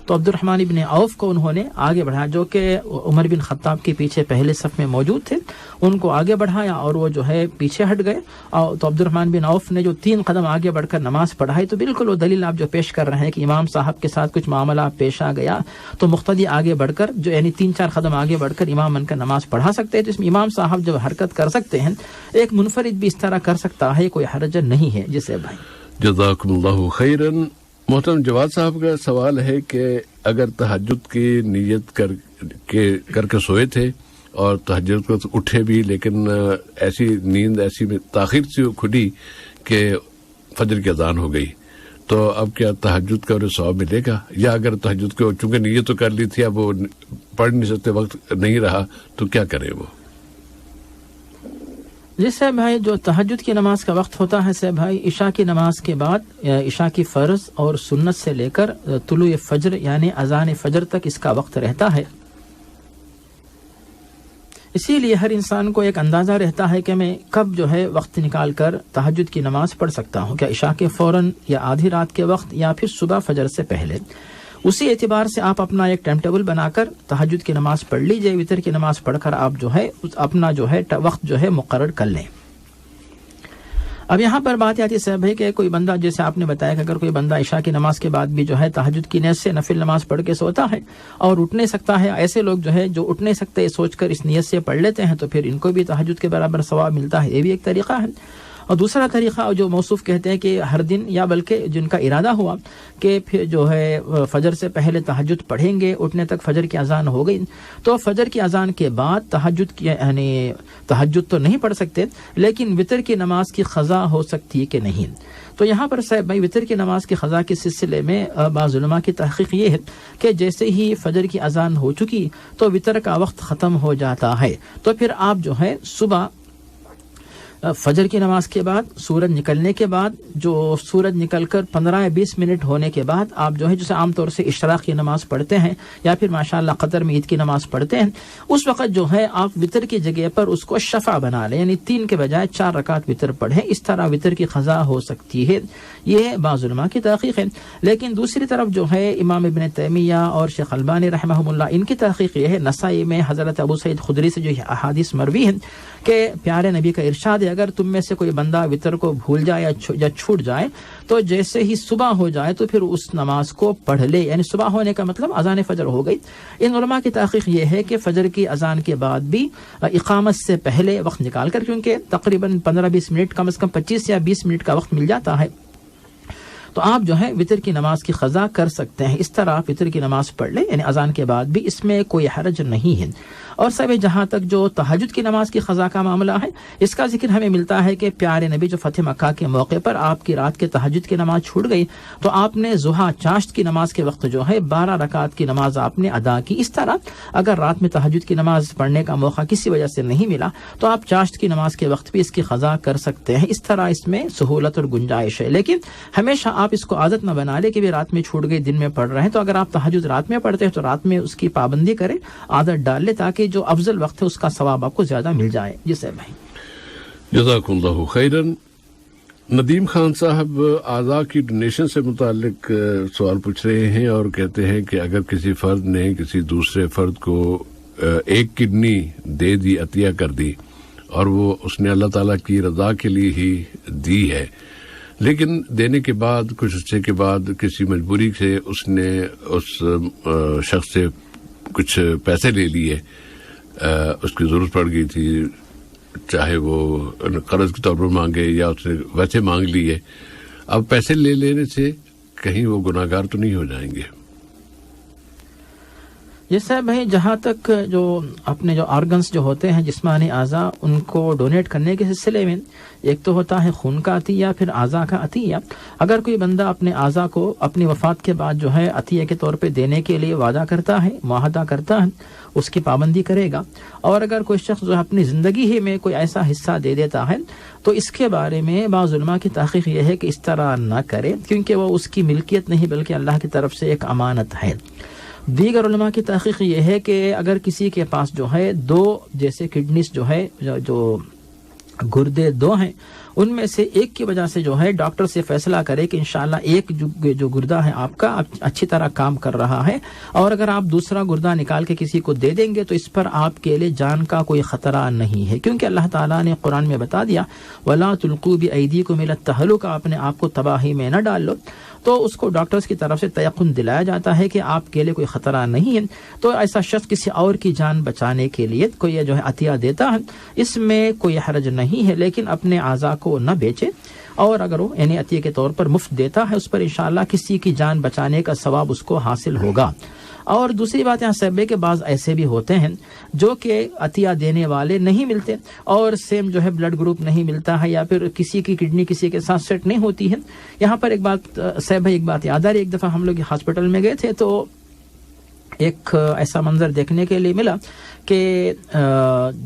تو عبد الرحمن ابن عوف کو انہوں نے آگے بڑھایا، جو کہ عمر بن خطاب کے پیچھے پہلے صف میں موجود تھے، ان کو آگے بڑھایا اور وہ جو ہے پیچھے ہٹ گئے، اور تو عبد الرحمن بن عوف نے جو 3 قدم آگے بڑھ کر نماز پڑھائی، تو بالکل وہ دلیل آپ جو پیش کر رہے ہیں کہ امام صاحب کے ساتھ کچھ معاملہ پیش آ گیا تو مقتدی آگے بڑھ کر جو یعنی 3-4 قدم آگے بڑھ کر امام بن کر نماز پڑھا سکتے ہیں، تو اس میں امام صاحب جب حرکت کر سکتے ہیں ایک منفرد بھی اس طرح کر سکتا ہے، کوئی حرج نہیں ہے۔ جسے بھائی جزاکم اللہ خیرن۔ محترم جواد صاحب کا سوال ہے کہ اگر تہجد کی نیت کر کے سوئے تھے اور تہجد کو اٹھے بھی، لیکن ایسی نیند ایسی میں تاخیر سے کھلی کہ فجر کی اذان ہو گئی، تو اب کیا تہجد کا انہیں ثواب ملے گا؟ یا اگر تہجد کو چونکہ نیت تو کر لی تھی، اب وہ پڑھ نہیں سکتے، وقت نہیں رہا، تو کیا کرے وہ؟ جی صاحب بھائی جو تہجد کی نماز کا وقت ہوتا ہے صاحب بھائی عشاء کی نماز کے بعد، عشاء کی فرض اور سنت سے لے کر طلوع فجر یعنی اذان فجر تک اس کا وقت رہتا ہے۔ اسی لیے ہر انسان کو ایک اندازہ رہتا ہے کہ میں کب جو ہے وقت نکال کر تہجد کی نماز پڑھ سکتا ہوں، کیا عشاء کے فوراً یا آدھی رات کے وقت یا پھر صبح فجر سے پہلے۔ اسی اعتبار سے آپ اپنا ایک ٹائم ٹیبل بنا کر تہجد کی نماز پڑھ لیجئے، وتر کی نماز پڑھ کر آپ جو ہے اپنا جو ہے وقت جو ہے مقرر کر لیں۔ اب یہاں پر بات آتی ہے صاحب ہے کہ کوئی بندہ، جیسے آپ نے بتایا کہ اگر کوئی بندہ عشاء کی نماز کے بعد بھی جو ہے تہجد کی نیت سے نفل نماز پڑھ کے سوتا ہے اور اٹھ نہیں سکتا ہے، ایسے لوگ جو ہے جو اٹھ نہیں سکتے سوچ کر اس نیت سے پڑھ لیتے ہیں، تو پھر ان کو بھی تہجد کے برابر ثواب ملتا ہے، یہ بھی ایک طریقہ ہے۔ اور دوسرا طریقہ جو موصوف کہتے ہیں کہ ہر دن یا بلکہ جن کا ارادہ ہوا کہ پھر جو ہے فجر سے پہلے تہجد پڑھیں گے، اٹھنے تک فجر کی اذان ہو گئی، تو فجر کی اذان کے بعد تہجد کی یعنی تہجد تو نہیں پڑھ سکتے، لیکن وتر کی نماز کی قضا ہو سکتی ہے کہ نہیں۔ تو یہاں پر صاحب بھائی وتر کی نماز کی قضا کے سلسلے میں بعض علماء کی تحقیق یہ ہے کہ جیسے ہی فجر کی اذان ہو چکی تو وتر کا وقت ختم ہو جاتا ہے، تو پھر آپ جو ہے صبح فجر کی نماز کے بعد سورج نکلنے کے بعد، جو سورج نکل کر 15 یا 20 منٹ ہونے کے بعد آپ جو ہے جسے عام طور سے اشراق کی نماز پڑھتے ہیں یا پھر ماشاءاللہ قطر میں عید کی نماز پڑھتے ہیں، اس وقت جو ہے آپ وتر کی جگہ پر اس کو شفع بنا لیں، یعنی 3 کے بجائے 4 رکعت وتر پڑھیں، اس طرح وتر کی قضا ہو سکتی ہے۔ یہ بعض علماء کی تحقیق ہے، لیکن دوسری طرف جو ہے امام ابن تیمیہ اور شیخ البانی رحمہم اللہ ان کی تحقیق یہ ہے، نسائی میں حضرت ابو سعید خدری سے جو احادیث مروی ہیں کہ پیارے نبی کا ارشاد ہے اگر تم میں سے کوئی بندہ وتر کو بھول جائے یا چھوٹ جائے تو جیسے ہی صبح ہو جائے تو پھر اس نماز کو پڑھ لے، یعنی صبح ہونے کا مطلب اذان فجر ہو گئی۔ ان علماء کی تحقیق یہ ہے کہ فجر کی اذان کے بعد بھی اقامت سے پہلے وقت نکال کر، کیونکہ تقریباً 15-20 منٹ کم از کم 25 یا 20 منٹ کا وقت مل جاتا ہے، تو آپ جو ہے وطر کی نماز کی قضا کر سکتے ہیں. اس طرح آپ وطر کی نماز پڑھ لیں یعنی اذان کے بعد بھی, اس میں کوئی حرج نہیں ہے. اور سب جہاں تک جو تہجد کی نماز کی قضا کا معاملہ ہے, اس کا ذکر ہمیں ملتا ہے کہ پیارے نبی جو فتح مکہ کے موقع پر آپ کی رات کے تہجد کی نماز چھوٹ گئی تو آپ نے ضحیٰ چاشت کی نماز کے وقت جو ہے 12 رکعت کی نماز آپ نے ادا کی. اس طرح اگر رات میں تہجد کی نماز پڑھنے کا موقع کسی وجہ سے نہیں ملا تو آپ چاشت کی نماز کے وقت بھی اس کی قضا کر سکتے ہیں. اس طرح اس میں سہولت اور گنجائش ہے, لیکن ہمیشہ آپ اس کو عادت نہ بنا لیں کہ رات میں چھوٹ گئی دن میں پڑھ رہے ہیں. تو اگر آپ تہجد رات میں پڑھتے ہیں تو رات میں اس کی پابندی کریں, عادت ڈال لیں تاکہ جو افضل وقت ہے اس کا ثواب آپ کو زیادہ مل جائے. جی صاحب بھائی. جزاک اللہ خیرن. ندیم خان صاحب اعضاء کی ڈونیشن سے متعلق سوال پوچھ رہے ہیں اور کہتے ہیں کہ اگر کسی فرد نے کسی دوسرے فرد کو ایک کڈنی دے دی, عطیہ کر دی, اور وہ اس نے اللہ تعالیٰ کی رضا کے لیے ہی دی ہے, لیکن دینے کے بعد کچھ عرصے کے بعد کسی مجبوری سے اس نے اس شخص سے کچھ پیسے لے لیے, اس کی ضرورت پڑ گئی تھی, چاہے وہ قرض کے طور پر مانگے یا اس نے ویسے مانگ لیے, اب پیسے لے لینے سے کہیں وہ گناہگار تو نہیں ہو جائیں گے؟ یہ صاحب بھائی جہاں تک جو اپنے جو آرگنز جو ہوتے ہیں جسمانی اعضاء ان کو ڈونیٹ کرنے کے سلسلے میں ایک تو ہوتا ہے خون کا عطیہ, پھر اعضاء کا عطیہ. اگر کوئی بندہ اپنے اعضاء کو اپنی وفات کے بعد جو ہے عطیہ کے طور پہ دینے کے لیے وعدہ کرتا ہے, معاہدہ کرتا ہے, اس کی پابندی کرے گا. اور اگر کوئی شخص جو ہے اپنی زندگی ہی میں کوئی ایسا حصہ دے دیتا ہے تو اس کے بارے میں بعض علماء کی تحقیق یہ ہے کہ اس طرح نہ کرے, کیونکہ وہ اس کی ملکیت نہیں بلکہ اللہ کی طرف سے ایک امانت ہے. دیگر علماء کی تحقیق یہ ہے کہ اگر کسی کے پاس جو ہے 2 جیسے کڈنیز جو ہے جو گردے 2 ہیں, ان میں سے ایک کی وجہ سے جو ہے ڈاکٹر سے فیصلہ کرے کہ انشاءاللہ ایک جو گردہ ہے آپ کا اچھی طرح کام کر رہا ہے, اور اگر آپ دوسرا گردہ نکال کے کسی کو دے دیں گے تو اس پر آپ کے لیے جان کا کوئی خطرہ نہیں ہے, کیونکہ اللہ تعالیٰ نے قرآن میں بتا دیا وَلَا تُلْقُوا بِأَيْدِيكُمْ إِلَى التَّهْلُكَةِ, اپنے آپ کو تباہی میں نہ ڈال لو. تو اس کو ڈاکٹرز کی طرف سے تیقن دلایا جاتا ہے کہ آپ کے لیے کوئی خطرہ نہیں ہے. تو ایسا شخص کسی اور کی جان بچانے کے لیے کوئی جو ہے عطیہ دیتا ہے, اس میں کوئی حرج نہیں ہے, لیکن اپنے اعضاء کو نہ بیچے. اور اگر وہ یعنی عطیہ کے طور پر مفت دیتا ہے اس پر انشاءاللہ کسی کی جان بچانے کا ثواب اس کو حاصل ہوگا. اور دوسری بات یہاں صاحب کہ بعض ایسے بھی ہوتے ہیں جو کہ عطیہ دینے والے نہیں ملتے اور سیم جو ہے بلڈ گروپ نہیں ملتا ہے, یا پھر کسی کی کڈنی کسی کے ساتھ سیٹ نہیں ہوتی ہے. یہاں پر ایک بات صاحب ایک بات یاد آ رہی, ایک دفعہ ہم لوگ ہاسپٹل میں گئے تھے تو ایک ایسا منظر دیکھنے کے لیے ملا کہ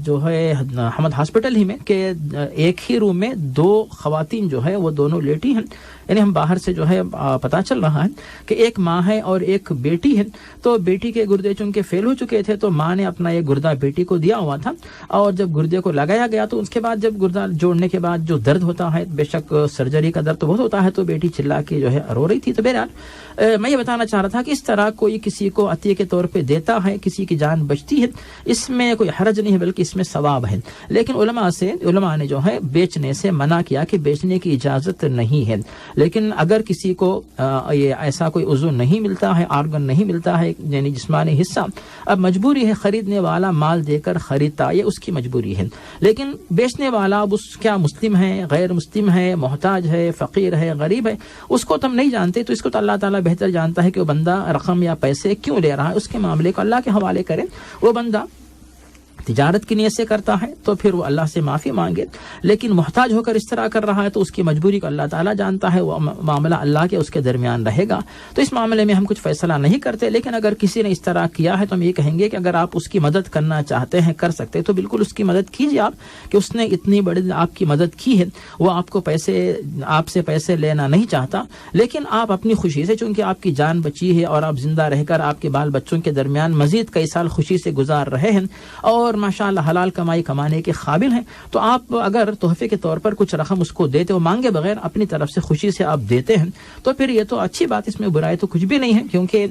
جو ہے حمد ہاسپٹل ہی میں کہ ایک ہی روم میں 2 خواتین جو ہے وہ دونوں لیٹی ہیں. یعنی ہم باہر سے جو ہے پتا چل رہا ہے کہ ایک ماں ہے اور ایک بیٹی ہے. تو بیٹی کے گردے چونکہ فیل ہو چکے تھے تو ماں نے اپنا ایک گردہ بیٹی کو دیا ہوا تھا, اور جب گردے کو لگایا گیا تو اس کے بعد جب گردہ جوڑنے کے بعد جو درد ہوتا ہے, بے شک سرجری کا درد تو بہت ہوتا ہے, تو بیٹی چلا کے جو ہے رو رہی تھی. تو بہرحال میں یہ بتانا چاہ رہا تھا کہ اس طرح کوئی کسی کو عطیہ کے طور پہ دیتا ہے, کسی کی جان بچتی ہے, اس میں کوئی حرج نہیں ہے بلکہ اس میں ثواب ہے. لیکن علماء نے جو ہے بیچنے سے منع کیا کہ بیچنے کی اجازت نہیں ہے. لیکن اگر کسی کو یہ ایسا کوئی عضو نہیں ملتا ہے, آرگن نہیں ملتا ہے یعنی جسمانی حصہ, اب مجبوری ہے خریدنے والا مال دے کر خریدتا, یہ اس کی مجبوری ہے. لیکن بیچنے والا اب اس کیا مسلم ہے, غیر مسلم ہے, محتاج ہے, فقیر ہے, غریب ہے, اس کو تو ہم نہیں جانتے. تو اس کو تو اللہ تعالیٰ بہتر جانتا ہے کہ وہ بندہ رقم یا پیسے کیوں لے رہا ہے, اس کے معاملے کو اللہ کے حوالے کرے. وہ بندہ تجارت کی نیت سے کرتا ہے تو پھر وہ اللہ سے معافی مانگے, لیکن محتاج ہو کر اس طرح کر رہا ہے تو اس کی مجبوری کو اللہ تعالیٰ جانتا ہے, وہ معاملہ اللہ کے اس کے درمیان رہے گا. تو اس معاملے میں ہم کچھ فیصلہ نہیں کرتے, لیکن اگر کسی نے اس طرح کیا ہے تو ہم یہ کہیں گے کہ اگر آپ اس کی مدد کرنا چاہتے ہیں, کر سکتے تو بالکل اس کی مدد کیجیے آپ, کہ اس نے اتنی بڑی آپ کی مدد کی ہے, وہ آپ کو آپ سے پیسے لینا نہیں چاہتا, لیکن آپ اپنی خوشی سے, چونکہ آپ کی جان بچی ہے اور آپ زندہ رہ کر آپ کے بال بچوں کے درمیان مزید کئی سال خوشی سے گزار رہے ہیں اور ماشاءاللہ حلال کمائی کمانے کے قابل ہیں, تو آپ اگر تحفے کے طور پر کچھ رقم اس کو دیتے ہو مانگے بغیر اپنی طرف سے خوشی سے آپ دیتے ہیں تو پھر یہ تو اچھی بات, اس میں برائی تو کچھ بھی نہیں ہے. کیونکہ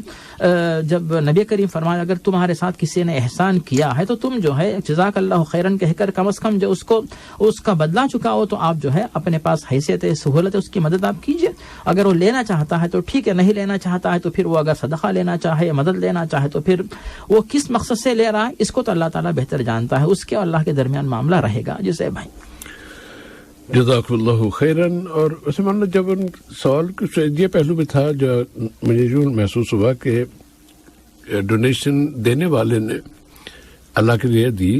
جب نبی کریم فرمایا اگر تمہارے ساتھ کسی نے احسان کیا ہے تو تم جو ہے جزاک اللہ خیرن کہہ کر کم از کم جو اس کا بدلہ چکاؤ, تو آپ جو ہے اپنے پاس حیثیت ہے, سہولت ہے, اس کی مدد آپ کیجئے. اگر وہ لینا چاہتا ہے تو ٹھیک ہے, نہیں لینا چاہتا ہے تو پھر وہ اگر صدقہ لینا چاہے, مدد لینا چاہے تو پھر وہ کس مقصد سے لے رہا ہے اس کو تو اللہ تعالیٰ بہتر جانتا ہے, اس کے اور اللہ کے درمیان معاملہ رہے گا. جیسے بھائی جزاک اللہ خیرن. اور ویسے ماننا جب ان سوال کچھ یہ پہلو بھی تھا جو مجھے یوں محسوس ہوا کہ ڈونیشن دینے والے نے اللہ کے لیے دی,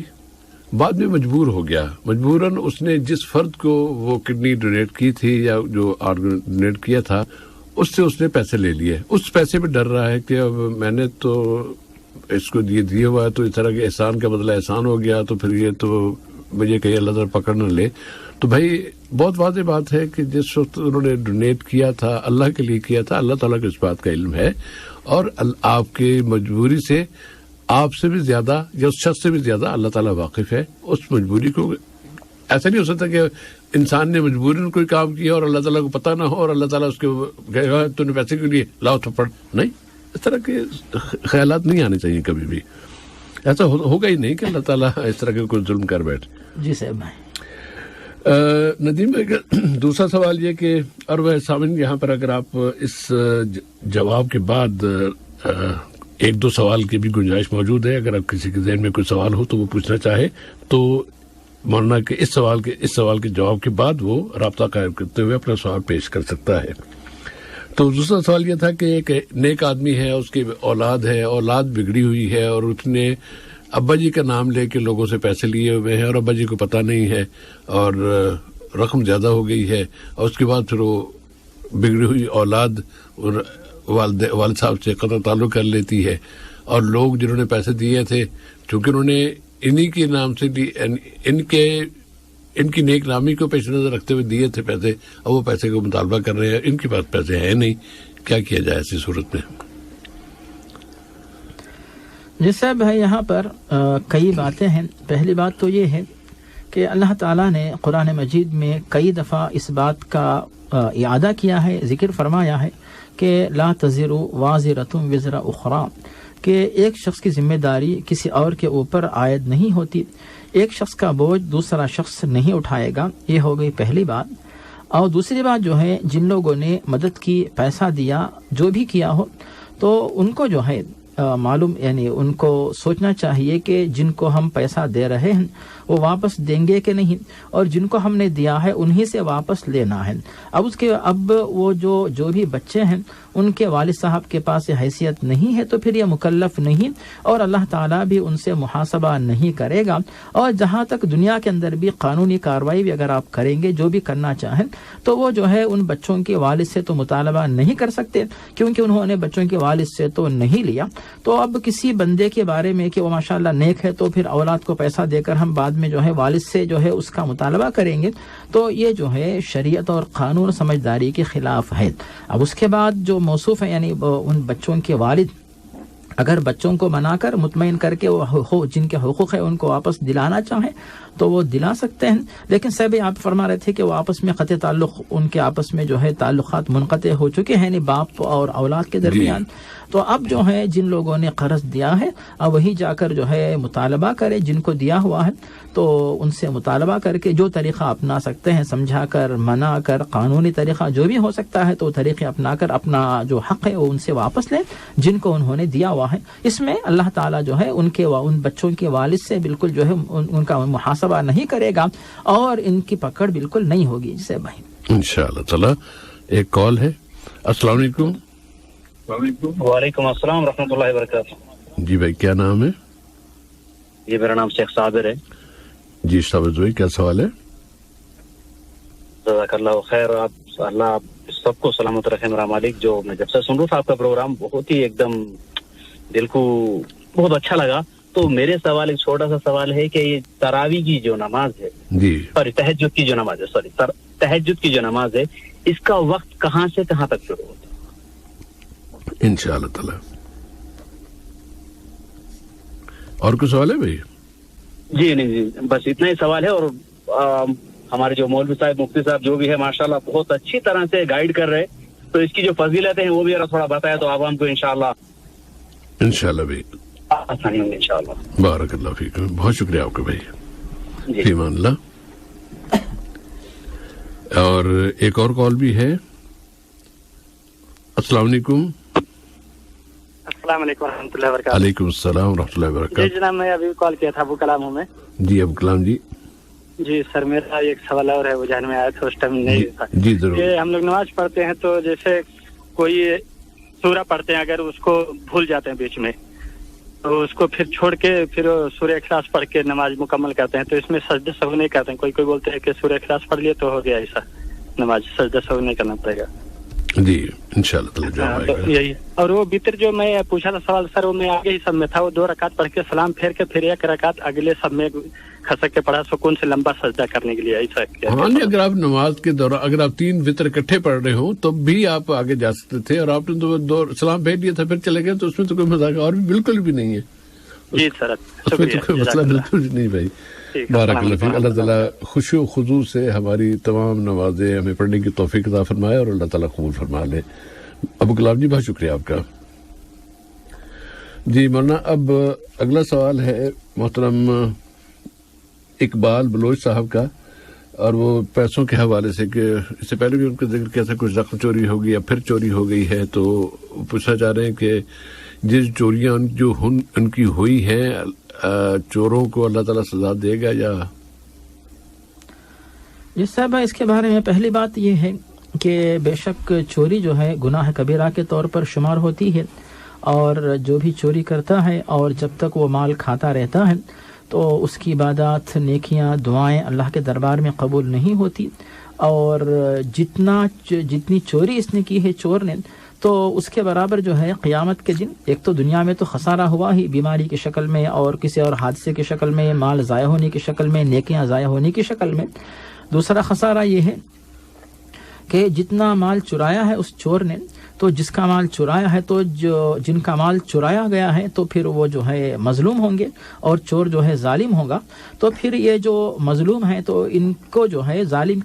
بعد میں مجبور ہو گیا, مجبوراً اس نے جس فرد کو وہ کڈنی ڈونیٹ کی تھی یا جو آرگن ڈونیٹ کیا تھا اس سے اس نے پیسے لے لیے. اس پیسے پہ ڈر رہا ہے کہ اب میں نے تو اس کو یہ دیا ہوا ہے تو اس طرح کے احسان کا بدلہ احسان ہو گیا, تو پھر یہ تو مجھے کہیں اللہ تعالیٰ پکڑ نہ لے. تو بھائی بہت واضح بات ہے کہ جس وقت انہوں نے ڈونیٹ کیا تھا اللہ کے لیے کیا تھا, اللہ تعالیٰ کو اس بات کا علم ہے, اور آپ کی مجبوری سے آپ سے بھی زیادہ یا اس شخص سے بھی زیادہ اللہ تعالیٰ واقف ہے. اس مجبوری کو ایسا نہیں ہو سکتا کہ انسان نے مجبوری کوئی کام کیا اور اللہ تعالیٰ کو پتہ نہ ہو اور اللہ تعالیٰ اس کے کہے گا تو نے پیسے کے لیے لاؤ تھپڑ. نہیں, اس طرح کے خیالات نہیں آنے چاہیے کبھی بھی. ایسا ہوگا ہی نہیں کہ اللہ تعالیٰ اس طرح کے کوئی ظلم کر بیٹھے. جی صاحب بھائی. ندیم بھائی دوسرا سوال یہ کہ اور وہ سامعین یہاں پر اگر آپ اس جواب کے بعد ایک دو سوال کی بھی گنجائش موجود ہے, اگر آپ کسی کے ذہن میں کوئی سوال ہو تو وہ پوچھنا چاہے تو مولانا کہ اس سوال کے جواب کے بعد وہ رابطہ قائم کرتے ہوئے اپنا سوال پیش کر سکتا ہے. تو دوسرا سوال یہ تھا کہ ایک نیک آدمی ہے, اس کی اولاد ہے, اولاد بگڑی ہوئی ہے اور اس نے ابا جی کا نام لے کے لوگوں سے پیسے لیے ہوئے ہیں اور ابا جی کو پتہ نہیں ہے اور رقم زیادہ ہو گئی ہے, اور اس کے بعد پھر وہ بگڑی ہوئی اولاد اور والد صاحب سے قطع تعلق کر لیتی ہے, اور لوگ جنہوں نے پیسے دیے تھے چونکہ انہوں نے انہی کے نام سے ان کی نیک نامی کو پیش نظر رکھتے ہوئے دیے تھے پیسے, اور وہ پیسے کو مطالبہ کر رہے ہیں, ان کے پاس پیسے ہیں نہیں, کیا کیا جائے ایسی صورت میں؟ جی صاحب بھائی یہاں پر کئی باتیں ہیں. پہلی بات تو یہ ہے کہ اللہ تعالیٰ نے قرآن مجید میں کئی دفعہ اس بات کا اعادہ کیا ہے, ذکر فرمایا ہے کہ لا تزر وازرۃ وزر اخری, کہ ایک شخص کی ذمہ داری کسی اور کے اوپر عائد نہیں ہوتی, ایک شخص کا بوجھ دوسرا شخص نہیں اٹھائے گا. یہ ہو گئی پہلی بات. اور دوسری بات جو ہے, جن لوگوں نے مدد کی, پیسہ دیا, جو بھی کیا ہو, تو ان کو جو ہے معلوم یعنی ان کو سوچنا چاہیے کہ جن کو ہم پیسہ دے رہے ہیں وہ واپس دیں گے کہ نہیں, اور جن کو ہم نے دیا ہے انہی سے واپس لینا ہے. اب وہ جو بھی بچے ہیں ان کے والد صاحب کے پاس یہ حیثیت نہیں ہے تو پھر یہ مکلف نہیں, اور اللہ تعالیٰ بھی ان سے محاسبہ نہیں کرے گا. اور جہاں تک دنیا کے اندر بھی قانونی کارروائی بھی اگر آپ کریں گے, جو بھی کرنا چاہیں, تو وہ جو ہے ان بچوں کے والد سے تو مطالبہ نہیں کر سکتے کیونکہ انہوں نے بچوں کے والد سے تو نہیں لیا. تو اب کسی بندے کے بارے میں کہ وہ ماشاءاللہ نیک ہے تو پھر اولاد کو پیسہ دے کر ہم بعد میں جو ہے والد سے جو ہے اس کا مطالبہ کریں گے, تو یہ جو ہے شریعت اور قانون سمجھداری کے خلاف ہے. اب اس کے بعد جو موصوف ہے یعنی ان بچوں کے والد اگر بچوں کو منا کر مطمئن کر کے وہ جن کے حقوق ہے ان کو واپس دلانا چاہیں تو وہ دلا سکتے ہیں. لیکن صاحب آپ فرما رہے تھے کہ وہ آپس میں قطع تعلق, ان کے آپس میں جو ہے تعلقات منقطع ہو چکے ہیں باپ اور اولاد کے درمیان, تو اب جو ہے جن لوگوں نے قرض دیا ہے اب وہی جا کر جو ہے مطالبہ کرے, جن کو دیا ہوا ہے تو ان سے مطالبہ کر کے جو طریقہ اپنا سکتے ہیں, سمجھا کر, منا کر, قانونی طریقہ جو بھی ہو سکتا ہے تو طریقے اپنا کر اپنا جو حق ہے وہ ان سے واپس لیں جن کو انہوں نے دیا ہوا ہے. اس میں اللہ تعالیٰ جو ہے ان بچوں کے والد سے بالکل جو ہے ان کا محاسبہ نہیں کرے گا اور ان کی پکڑ بالکل نہیں ہوگی. جسے بھائی انشاءاللہ تعالی ایک کال ہے. السلام علیکم. وعلیکم السلام ورحمۃ اللہ وبرکاتہ. جی بھائی کیا نام ہے؟ جی میرا نام شیخ صابر ہے. جی صابر بھائی کیا سوال ہے؟ جزاک اللہ خیر. اللہ سب کو سلامت رکھے میرا مالک. جو میں جب سے سن رہا تھا آپ کا پروگرام بہت ہی ایک دم دل کو بہت اچھا لگا. تو میرے سوال ایک چھوٹا سا سوال ہے کہ یہ تراویح کی جو نماز ہے, سوری تہجد کی جو نماز ہے, تہجد کی جو نماز ہے, اس کا وقت کہاں سے کہاں تک شروع ہوتا ہے؟ انشاءاللہ تعالی. اور کوئی سوال ہے بھائی؟ جی نہیں جی بس اتنا ہی سوال ہے. اور ہمارے جو مولوی صاحب مفتی صاحب جو بھی ہے ماشاءاللہ بہت اچھی طرح سے گائیڈ کر رہے, تو اس کی جو فضیلت ہیں وہ بھی اگر تھوڑا بتایا تو عوام کو انشاءاللہ بھائی آسانی ہوگی انشاءاللہ. بارک اللہ فیکم. بہت شکریہ آپ کا بھائی. فی امان اللہ. اور ایک اور کال بھی ہے. السلام علیکم. السلام علیکم ورحمۃ اللہ وبرکاتہ. وعلیکم السلام ورحمۃ اللہ وبرکاتہ. جی جناب میں ابھی کال کیا تھا ابو کلام ہوں میں. جی ابو کلام جی. جی سر میرا ایک سوال اور ہے, وہ ذہن میں آیا تھا اس ٹائم نہیں تھا. جی ضرور. یہ ہم لوگ نماز پڑھتے ہیں تو جیسے کوئی سورہ پڑھتے ہیں, اگر اس کو بھول جاتے ہیں بیچ میں تو اس کو پھر چھوڑ کے پھر سورہ اخلاص پڑھ کے نماز مکمل کرتے ہیں, تو اس میں سجدہ سہو نہیں کرتے ہیں. کوئی بولتے ہیں کہ سورہ اخلاص پڑھ لیے تو ہو گیا, ایسا نماز سجدہ سہو نہیں کرنا پڑے گا. جی انشاءاللہ تعالی جواب آئے گا. یہی. اور وہ وتر جو میں پوچھا تھا سوال سر, وہ میں آگے ہی سب میں تھا, وہ 2 رکعت پڑھ کے سلام پھیر کے پھر 1 رکعت اگلے سب میں کھسک کے پڑھا سکون سے لمبا سجدہ کرنے کے لیے, ایسا کیا؟ ہاں نہیں, اگر آپ نماز کے دوران اگر آپ 3 وتر اکٹھے پڑھ رہے ہوں تو بھی آپ آگے جا سکتے تھے, اور آپ نے تو 2 سلام بھیج دیا تھا پھر چلے گئے, تو اس میں تو کوئی مذاق اور بھی بالکل بھی نہیں ہے. جی سر اس میں تو کوئی مسئلہ بالکل بھی نہیں بھائی. بارک اللہ فیک. اللہ تعالیٰ خوشی و خضوع سے ہماری تمام نمازیں ہمیں پڑھنے کی توفیق عطا فرمائے, اور اللہ تعالیٰ قبول فرما لے. ابو کلام جی بہت شکریہ آپ کا. جی مولانا, اب اگلا سوال ہے محترم اقبال بلوچ صاحب کا, اور وہ پیسوں کے حوالے سے کہ اس سے پہلے بھی ان کا ذکر کیا تھا, کچھ رقم چوری ہو گئی یا پھر چوری ہو گئی ہے, تو پوچھنا چاہ رہے ہیں کہ جس چوریاں جو ان کی ہوئی ہیں, چوروں کو اللہ تعالیٰ سزا دے گا یا؟ جی صاحب, اس کے بارے میں پہلی بات یہ ہے کہ بے شک چوری جو ہے گناہ کبیرہ کے طور پر شمار ہوتی ہے, اور جو بھی چوری کرتا ہے اور جب تک وہ مال کھاتا رہتا ہے تو اس کی عبادات, نیکیاں, دعائیں اللہ کے دربار میں قبول نہیں ہوتی. اور جتنی چوری اس نے کی ہے چور نے, تو اس کے برابر جو ہے قیامت کے دن ایک تو دنیا میں تو خسارہ ہوا ہی, بیماری کی شکل میں اور کسی اور حادثے کی شکل میں, مال ضائع ہونے کی شکل میں, نیکیاں ضائع ہونے کی شکل میں. دوسرا خسارہ یہ ہے کہ جتنا مال چرایا ہے اس چور نے, تو جس کا مال چرایا ہے, تو جن کا مال چرایا گیا ہے تو پھر وہ جو ہے مظلوم ہوں گے, اور چور جو ہے ظالم ہوگا. تو پھر یہ جو مظلوم ہیں تو ان کو جو ہے ظالم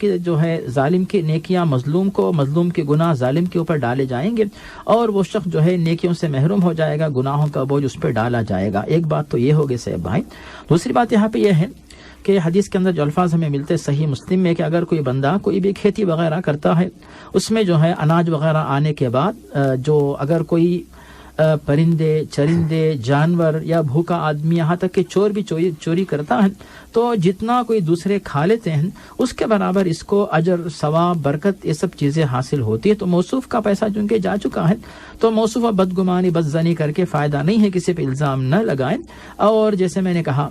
کی نیکیاں مظلوم کو, مظلوم کے گناہ ظالم کے اوپر ڈالے جائیں گے, اور وہ شخص جو ہے نیکیوں سے محروم ہو جائے گا, گناہوں کا بوجھ اس پہ ڈالا جائے گا. ایک بات تو یہ ہوگی صاحب بھائی. دوسری بات یہاں پہ یہ ہے کہ حدیث کے اندر جو الفاظ ہمیں ملتے صحیح مسلم میں, کہ اگر کوئی بندہ کوئی بھی کھیتی وغیرہ کرتا ہے, اس میں جو ہے اناج وغیرہ آنے کے بعد جو اگر کوئی پرندے, چرندے, جانور یا بھوکا آدمی, یہاں تک کہ چور بھی چوری کرتا ہے, تو جتنا کوئی دوسرے کھا لیتے ہیں اس کے برابر اس کو اجر, ثواب, برکت, یہ سب چیزیں حاصل ہوتی ہے. تو موصوف کا پیسہ چونکہ جا چکا ہے, تو موصوف بدگمانی بدزنی کر کے فائدہ نہیں ہے, کسی پہ الزام نہ لگائیں. اور جیسے میں نے کہا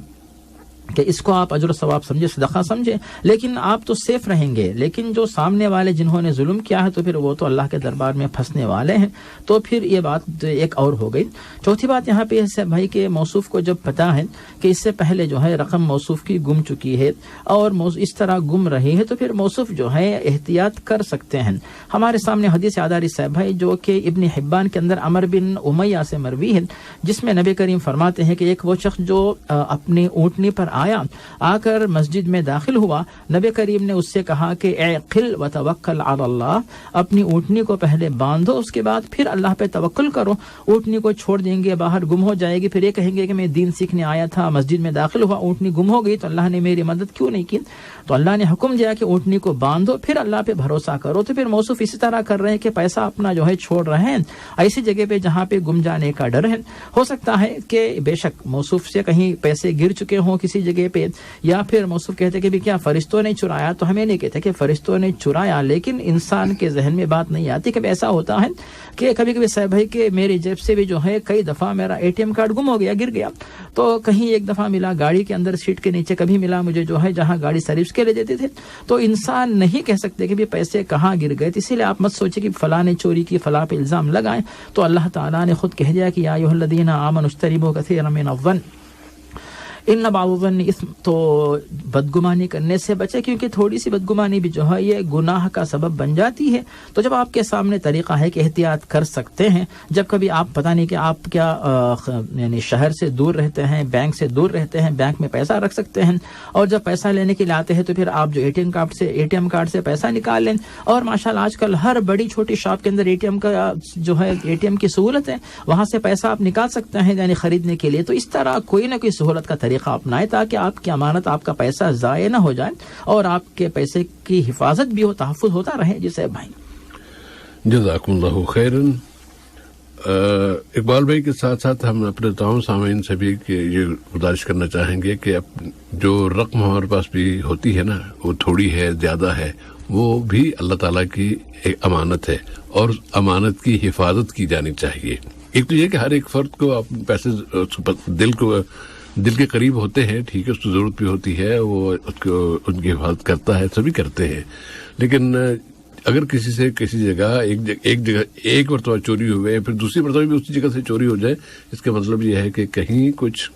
کہ اس کو آپ اجر و ثواب سمجھے, صدقہ سمجھے, لیکن آپ تو سیف رہیں گے. لیکن جو سامنے والے جنہوں نے ظلم کیا ہے تو پھر وہ تو اللہ کے دربار میں پھنسنے والے ہیں. تو پھر یہ بات ایک اور ہو گئی. چوتھی بات یہاں پہ ہے بھائی کہ موصوف کو جب پتا ہے کہ اس سے پہلے جو ہے رقم موصوف کی گم چکی ہے اور اس طرح گم رہی ہے, تو پھر موصوف جو ہے احتیاط کر سکتے ہیں. ہمارے سامنے حدیث یاد آ رہی صاحب بھائی, جو کہ ابن حبان کے اندر عمر بن امیہ سے مروی ہے, جس میں نبی کریم فرماتے ہیں کہ ایک وہ شخص جو اپنی اونٹنی پر آ کر مسجد میں داخل ہوا, نبی کریم نے اس سے کہا کہ اعقل وتوکل علی اللہ, اپنی اونٹنی کو پہلے باندھو, اس کے بعد پھر اللہ پہ توکل کرو. اونٹنی کو چھوڑ دیں گے, باہر گم ہو جائے گی, پھر یہ کہیں گے کہ میں دین سیکھنے آیا تھا, مسجد میں داخل ہوا, اونٹنی گم ہو گئی, تو اللہ نے میری مدد کیوں نہیں کی؟ تو اللہ نے حکم دیا کہ اونٹنی کو باندھو, پھر اللہ پہ بھروسہ کرو. تو پھر موصوف اسی طرح کر رہے ہیں کہ پیسہ اپنا جو ہے چھوڑ رہے ہیں ایسی جگہ پہ جہاں پہ گم جانے کا ڈر ہے. ہو سکتا ہے کہ بے شک موصوف سے کہیں پیسے گر چکے ہوں کسی جگہ پہ, یا پھر موصوف کہتے کہ بھی کیا فرشتوں نے چرایا, تو ہمیں نہیں کہتے کہ فرشتوں نے چرایا, لیکن انسان کے ذہن میں بات نہیں آتی. کبھی ایسا ہوتا ہے کہ کبھی کبھی صاحب بھائی کہ میری جیب سے بھی جو ہے کئی دفعہ میرا ATM کارڈ گم ہو گیا, گر گیا. تو کہیں ایک دفعہ ملا گاڑی کے اندر سیٹ کے نیچے, کبھی ملا مجھے جو ہے جہاں گاڑی سروس کے لے دیتے تھے. تو انسان نہیں کہہ سکتے کہ بھی پیسے کہاں گر گئے. اسی لیے آپ مت سوچیں کہ فلاں نے چوری کی, فلاں پہ الزام لگائیں. تو اللہ تعالیٰ نے خود کہہ دیا کہ یا ایھا الذین آمنوا اجتنبوا کثیرا من الظن ان بعض الظن اثم. تو بدگمانی کرنے سے بچے, کیونکہ تھوڑی سی بدگمانی بھی جو ہے یہ گناہ کا سبب بن جاتی ہے. تو جب آپ کے سامنے طریقہ ہے کہ احتیاط کر سکتے ہیں, جب کبھی آپ پتہ نہیں کہ آپ کیا یعنی شہر سے دور رہتے ہیں, بینک سے دور رہتے ہیں, بینک میں پیسہ رکھ سکتے ہیں, اور جب پیسہ لینے کے لیے آتے ہیں تو پھر آپ جو ATM کارڈ سے پیسہ نکال لیں. اور ماشاءاللہ آج کل ہر بڑی چھوٹی شاپ کے اندر ATM کا جو ہے ATM کی سہولت ہے, وہاں سے پیسہ آپ نکال سکتے ہیں یعنی خریدنے کے لیے. تو اس طرح کوئی نہ کوئی سہولت کا طریقہ اپنائیں تاکہ آپ کی امانت, آپ کا پیسہ ضائع نہ ہو جائے اور آپ کے پیسے کی حفاظت بھی ہو, تحفظ ہوتا رہے. جسے بھائی جزاکم اللہ خیرن. اقبال بھائی کے ساتھ ساتھ ہم اپنے تمام سامعین سے بھی یہ گزارش کرنا چاہیں گے کہ جو رقم ہمارے پاس بھی ہوتی ہے نا، وہ تھوڑی ہے زیادہ ہے، وہ بھی اللہ تعالیٰ کی ایک امانت ہے اور امانت کی حفاظت کی جانی چاہیے. ایک تو یہ کہ ہر ایک فرد کو آپ پیسے دل کے قریب ہوتے ہیں، ٹھیک ہے، اس کو ضرورت بھی ہوتی ہے، وہ ان کی حفاظت کرتا ہے، سبھی کرتے ہیں. لیکن اگر کسی سے کسی جگہ ایک مرتبہ چوری ہوئے، پھر دوسری مرتبہ بھی اسی جگہ سے چوری ہو جائے، اس کا مطلب یہ ہے کہ کہیں کچھ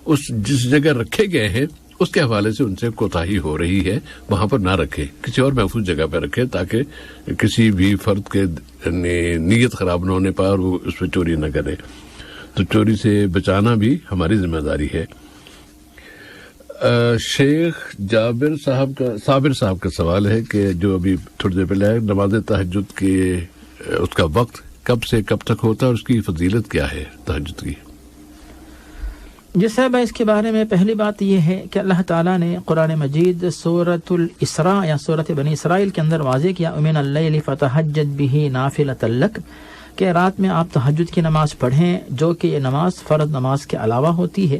اس جس جگہ رکھے گئے ہیں اس کے حوالے سے ان سے کوتاہی ہو رہی ہے. وہاں پر نہ رکھے، کسی اور محفوظ جگہ پہ رکھے تاکہ کسی بھی فرد کے نیت خراب نہ ہونے پر وہ اس پہ چوری نہ کرے. تو چوری سے بچانا بھی ہماری ذمہ داری ہے. شیخ صابر صاحب کا سوال ہے کہ جو ابھی تھوڑی دیر پہلے نماز تہجد کے اس کا وقت کب سے کب تک ہوتا ہے اور اس کی فضیلت کیا ہے تہجد کی؟ جی صاحب، اس کے بارے میں پہلی بات یہ ہے کہ اللہ تعالیٰ نے قرآن مجید سورۃ الاسراء یا سورۃ بنی اسرائیل کے اندر واضح کیا، ومن اللیل فتہجد بہ نافلۃ لک، کہ رات میں آپ تہجد کی نماز پڑھیں، جو کہ یہ نماز فرض نماز کے علاوہ ہوتی ہے.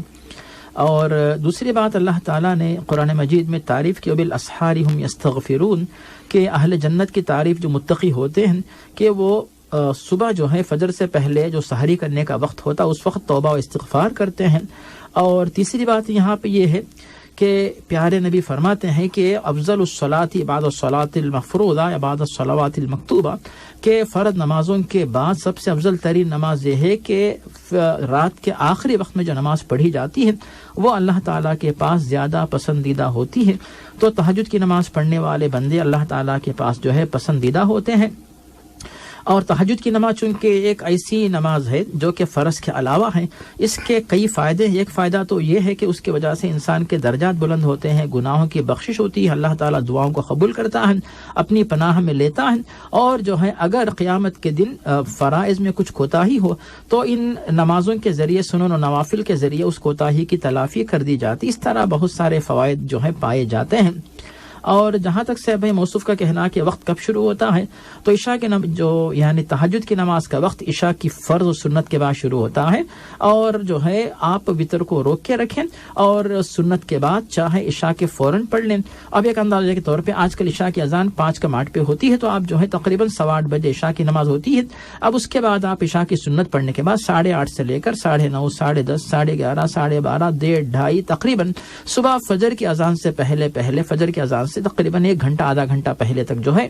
اور دوسری بات، اللہ تعالیٰ نے قرآن مجید میں تعریف کی وبالاسحار ہم یستغفرون، کہ اہل جنت کی تعریف جو متقی ہوتے ہیں کہ وہ صبح جو ہے فجر سے پہلے جو سحری کرنے کا وقت ہوتا اس وقت توبہ و استغفار کرتے ہیں. اور تیسری بات یہاں پہ یہ ہے کہ پیارے نبی فرماتے ہیں کہ افضل الصلاۃ بعد الصلاۃ المفروضہ یا بعد الصلوات المکتوبہ، کہ فرض نمازوں کے بعد سب سے افضل ترین نماز یہ ہے کہ رات کے آخری وقت میں جو نماز پڑھی جاتی ہے وہ اللہ تعالیٰ کے پاس زیادہ پسندیدہ ہوتی ہے. تو تہجد کی نماز پڑھنے والے بندے اللہ تعالیٰ کے پاس جو ہے پسندیدہ ہوتے ہیں. اور تہجد کی نماز چونکہ ایک ایسی نماز ہے جو کہ فرض کے علاوہ ہے، اس کے کئی فائدے ہیں. ایک فائدہ تو یہ ہے کہ اس کی وجہ سے انسان کے درجات بلند ہوتے ہیں، گناہوں کی بخشش ہوتی ہے، اللہ تعالیٰ دعاؤں کو قبول کرتا ہے، اپنی پناہ میں لیتا ہے. اور جو ہے اگر قیامت کے دن فرائض میں کچھ کوتاہی ہو تو ان نمازوں کے ذریعے، سنن و نوافل کے ذریعے اس کوتاہی کی تلافی کر دی جاتی. اس طرح بہت سارے فوائد جو ہے پائے جاتے ہیں. اور جہاں تک سے بھائی موصوف کا کہنا کہ وقت کب شروع ہوتا ہے، تو عشاء کے جو یعنی تہجد کی نماز کا وقت عشاء کی فرض و سنت کے بعد شروع ہوتا ہے. اور جو ہے آپ وتر کو روک کے رکھیں اور سنت کے بعد چاہے عشاء کے فوراً پڑھ لیں. اب ایک اندازے کے طور پہ آج کل عشاء کی اذان 5 پہ ہوتی ہے، تو آپ جو ہے تقریباً 8:15 بجے عشاء کی نماز ہوتی ہے. اب اس کے بعد آپ عشاء کی سنت پڑھنے کے بعد 8:30 سے لے کر 9:30، 10:30، 11:30، 12:30، 1:30، 2:30 تقریباً صبح فجر کی اذان سے پہلے فجر کی اذان سے تقریباً 1 گھنٹہ آدھا گھنٹہ پہلے تک جو ہے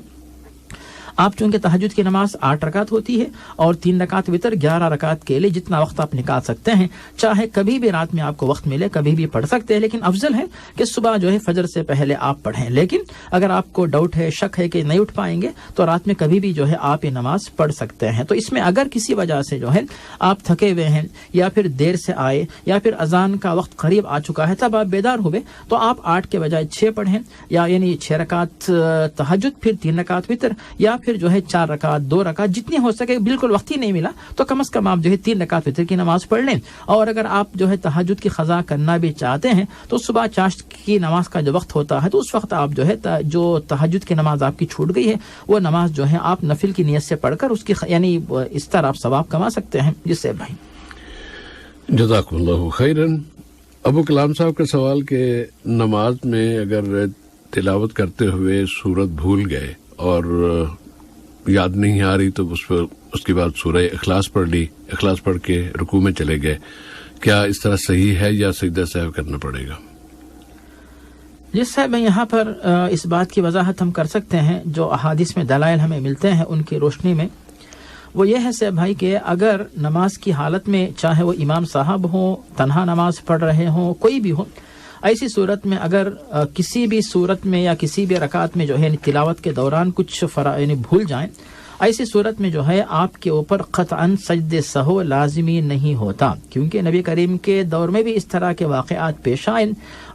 آپ، چونکہ تہجد کی نماز 8 رکعت ہوتی ہے اور 3 رکعت وتر، 11 رکعت کے لیے جتنا وقت آپ نکال سکتے ہیں، چاہے کبھی بھی رات میں آپ کو وقت ملے کبھی بھی پڑھ سکتے ہیں. لیکن افضل ہے کہ صبح جو ہے فجر سے پہلے آپ پڑھیں. لیکن اگر آپ کو ڈاؤٹ ہے، شک ہے کہ نہیں اٹھ پائیں گے، تو رات میں کبھی بھی جو ہے آپ یہ نماز پڑھ سکتے ہیں. تو اس میں اگر کسی وجہ سے جو ہے آپ تھکے ہوئے ہیں یا پھر دیر سے آئے یا پھر اذان کا وقت قریب آ چکا ہے، تب آپ بیدار ہوئے، تو آپ 8 کے بجائے 6 پڑھیں، یا یعنی 6 رکعت تہجد، پھر 3 رکعت وتر، یا پھر جو ہے 4 رکعت 2 رکعت، جتنی ہو سکے. بالکل وقت ہی نہیں ملا تو کم از کم آپ جو ہے 3 رکعت وتر کی نماز پڑھ لیں. اور اگر آپ جو ہے تہجد کی قضا کرنا بھی چاہتے ہیں تو صبح چاشت کی نماز کا جو وقت ہوتا ہے تو اس وقت آپ جو ہے جو تہجد کی نماز آپ کی چھوٹ گئی ہے وہ نماز جو ہے آپ نفل کی نیت سے پڑھ کر اس کی یعنی اس طرح آپ ثواب کما سکتے ہیں. جس سے بھائی جزاکم اللہ خیرن. ابو کلام صاحب کا سوال کہ نماز میں اگر تلاوت کرتے ہوئے سورت بھول گئے اور یاد نہیں آ رہی تو اس کے بعد سورہ اخلاص پڑھ لی، اخلاص پڑھ کے رکوع میں چلے گئے، کیا اس طرح صحیح ہے یا سجدہ سہو کرنا پڑے گا؟ جس صاحب یہاں پر اس بات کی وضاحت ہم کر سکتے ہیں، جو احادیث میں دلائل ہمیں ملتے ہیں ان کی روشنی میں، وہ یہ ہے صاحب بھائی کہ اگر نماز کی حالت میں چاہے وہ امام صاحب ہوں، تنہا نماز پڑھ رہے ہوں، کوئی بھی ہو، ایسی صورت میں اگر کسی بھی صورت میں یا کسی بھی رکعت میں جو ہے تلاوت کے دوران کچھ یعنی بھول جائیں، ایسی صورت میں جو ہے آپ کے اوپر قطعاً سجد سہو لازمی نہیں ہوتا، کیونکہ نبی کریم کے دور میں بھی اس طرح کے واقعات پیش آئے.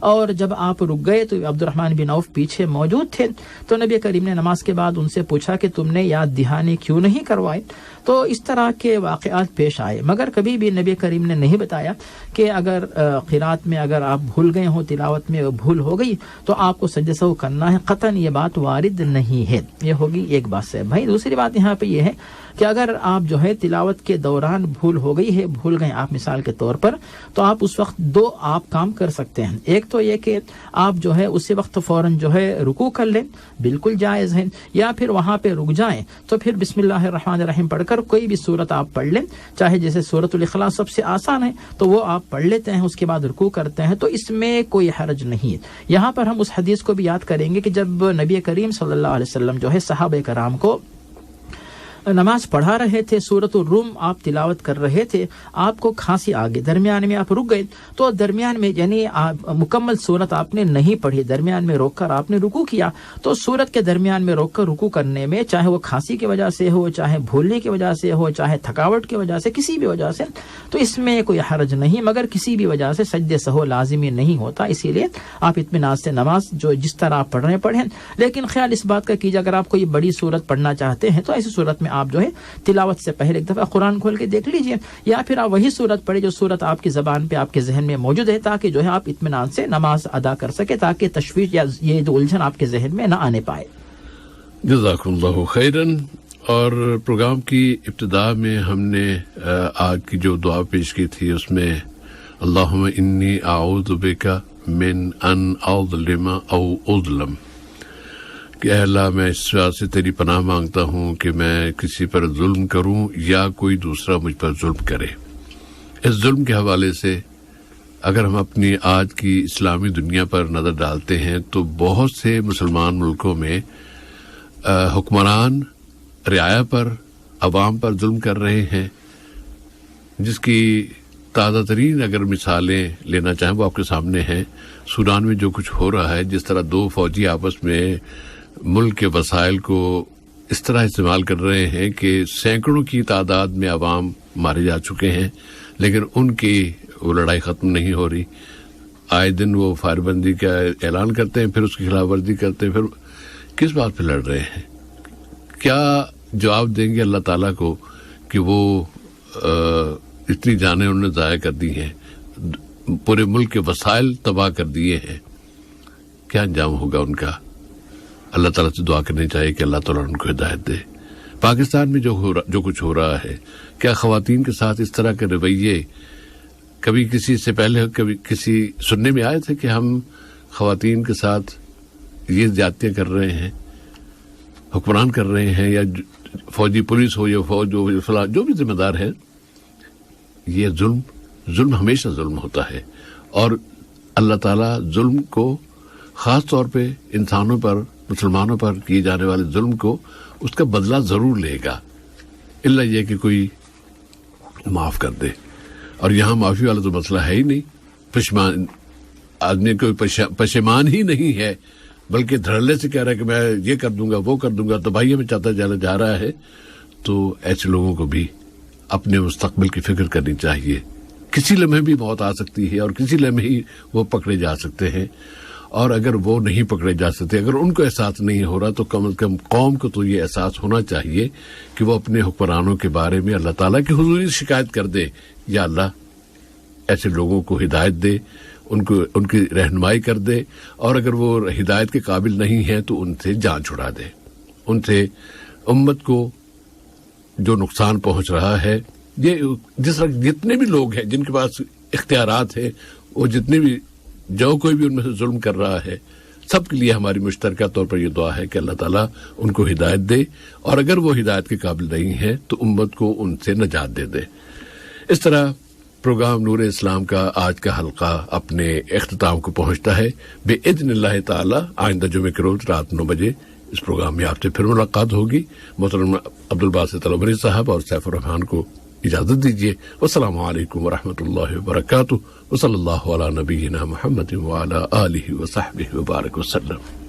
اور جب آپ رک گئے تو عبد الرحمن بن عوف پیچھے موجود تھے، تو نبی کریم نے نماز کے بعد ان سے پوچھا کہ تم نے یاد دہانی کیوں نہیں کروائے. تو اس طرح کے واقعات پیش آئے، مگر کبھی بھی نبی کریم نے نہیں بتایا کہ اگر قرات میں اگر آپ بھول گئے ہوں، تلاوت میں بھول ہو گئی تو آپ کو سجدہ سہو کرنا ہے. قطعاً یہ بات وارد نہیں ہے. یہ ہوگی ایک بات سے بھائی. دوسری بات یہاں پہ یہ ہے کہ اگر آپ جو ہے تلاوت کے دوران بھول ہو گئی ہے، بھول گئے آپ مثال کے طور پر، تو آپ اس وقت دو آپ کام کر سکتے ہیں. ایک تو یہ کہ آپ جو ہے اسی وقت فوراً جو ہے رکوع کر لیں، بالکل جائز ہے، یا پھر وہاں پہ رک جائیں تو پھر بسم اللہ الرحمن الرحیم پڑھ کر کوئی بھی سورت آپ پڑھ لیں، چاہے جیسے سورۃ الاخلاص سب سے آسان ہے تو وہ آپ پڑھ لیتے ہیں، اس کے بعد رکوع کرتے ہیں، تو اس میں کوئی حرج نہیں ہے. یہاں پر ہم اس حدیث کو بھی یاد کریں گے کہ جب نبی کریم صلی اللہ علیہ وسلم جو ہے صحابہ کرام کو نماز پڑھا رہے تھے، سورۃ الروم آپ تلاوت کر رہے تھے، آپ کو کھانسی آ گئی، درمیان میں آپ رک گئے، تو درمیان میں یعنی مکمل سورت آپ نے نہیں پڑھی، درمیان میں روک کر آپ نے رکوع کیا، تو سورت کے درمیان میں روک کر رکوع کرنے میں چاہے وہ کھانسی کی وجہ سے ہو، چاہے بھولنے کی وجہ سے ہو، چاہے تھکاوٹ کی وجہ سے، کسی بھی وجہ سے، تو اس میں کوئی حرج نہیں، مگر کسی بھی وجہ سے سجدے سہو لازمی نہیں ہوتا. اسی لیے آپ اطمینان سے نماز جو جس طرح آپ پڑھ رہے ہیں پڑھیں، لیکن خیال اس بات کا کیجیے اگر آپ کوئی بڑی سورت پڑھنا چاہتے ہیں تو ایسی صورت میں آپ جو ہے تلاوت سے پہلے ایک دفعہ قرآن کھول کے دیکھ لیجئے، یا پھر آپ وہی سورت پڑھیں جو سورت آپ کی زبان پہ آپ کے ذہن میں موجود ہے، تاکہ جو ہے آپ اطمینان سے نماز ادا کر سکے، تاکہ تشویش یا یہ جو الجھن آپ کے ذہن میں نہ آنے پائے. جزاکم اللہ خیراً. اور پروگرام کی ابتدا میں ہم نے آج کی جو دعا پیش کی تھی اس میں اللہم انی اعوذ بک من ان اظلم او اظلم، کہ اے اللہ میں اس بات سے تیری پناہ مانگتا ہوں کہ میں کسی پر ظلم کروں یا کوئی دوسرا مجھ پر ظلم کرے. اس ظلم کے حوالے سے اگر ہم اپنی آج کی اسلامی دنیا پر نظر ڈالتے ہیں تو بہت سے مسلمان ملکوں میں حکمران رعایا پر، عوام پر ظلم کر رہے ہیں، جس کی تازہ ترین اگر مثالیں لینا چاہیں وہ آپ کے سامنے ہیں. سوڈان میں جو کچھ ہو رہا ہے، جس طرح دو فوجی آپس میں ملک کے وسائل کو اس طرح استعمال کر رہے ہیں کہ سینکڑوں کی تعداد میں عوام مارے جا چکے ہیں، لیکن ان کی وہ لڑائی ختم نہیں ہو رہی. آئے دن وہ فائر بندی کا اعلان کرتے ہیں، پھر اس کی خلاف ورزی کرتے ہیں، پھر کس بات پہ لڑ رہے ہیں؟ کیا جواب دیں گے اللہ تعالیٰ کو کہ وہ اتنی جانیں انہوں نے ضائع کر دی ہیں، پورے ملک کے وسائل تباہ کر دیے ہیں؟ کیا انجام ہوگا ان کا؟ اللہ تعالیٰ سے دعا کرنی چاہیے کہ اللہ تعالیٰ ان کو ہدایت دے. پاکستان میں جو کچھ ہو رہا ہے، کیا خواتین کے ساتھ اس طرح کے رویے کبھی کسی سے پہلے کبھی کسی سننے میں آئے تھے کہ ہم خواتین کے ساتھ یہ زیادتیاں کر رہے ہیں، حکمران کر رہے ہیں، یا فوجی پولیس ہو یا فوج ہو یا فلاں جو بھی ذمہ دار ہے؟ یہ ظلم ہمیشہ ظلم ہوتا ہے، اور اللہ تعالیٰ ظلم کو خاص طور پہ انسانوں پر، مسلمانوں پر کیے جانے والے ظلم کو اس کا بدلہ ضرور لے گا، الا یہ کہ کوئی معاف کر دے. اور یہاں معافی والا تو مسئلہ ہے ہی نہیں، آدمی کوئی پشیمان ہی نہیں ہے، بلکہ دھڑلے سے کہہ رہا ہے کہ میں یہ کر دوں گا، وہ کر دوں گا، تباہی میں چاہتا جا رہا ہے. تو ایسے لوگوں کو بھی اپنے مستقبل کی فکر کرنی چاہیے. کسی لمحے بھی موت آ سکتی ہے، اور کسی لمحے ہی وہ پکڑے جا سکتے ہیں، اور اگر وہ نہیں پکڑے جا سکتے، اگر ان کو احساس نہیں ہو رہا، تو کم از کم قوم کو تو یہ احساس ہونا چاہیے کہ وہ اپنے حکمرانوں کے بارے میں اللہ تعالیٰ کی حضور شکایت کر دے، یا اللہ ایسے لوگوں کو ہدایت دے، ان کی رہنمائی کر دے، اور اگر وہ ہدایت کے قابل نہیں ہیں تو ان سے جان چھڑا دے. ان سے امت کو جو نقصان پہنچ رہا ہے، یہ جتنے بھی لوگ ہیں جن کے پاس اختیارات ہیں، وہ جتنے بھی جو کوئی بھی ان میں سے ظلم کر رہا ہے، سب کے لیے ہماری مشترکہ طور پر یہ دعا ہے کہ اللہ تعالیٰ ان کو ہدایت دے، اور اگر وہ ہدایت کے قابل نہیں ہے تو امت کو ان سے نجات دے دے. اس طرح پروگرام نور اسلام کا آج کا حلقہ اپنے اختتام کو پہنچتا ہے. باذن اللہ تعالیٰ آئندہ جمعے کے روز رات 9 بجے اس پروگرام میں آپ سے پھر ملاقات ہوگی. محترم عبدالباسط العمری صاحب اور سیف الرحمان کو اجازت دیجیے. والسلام علیکم ورحمۃ اللہ وبرکاتہ. وصلی اللہ علی نبینا محمد وعلی آلہ وصحبہ وبارک وسلم.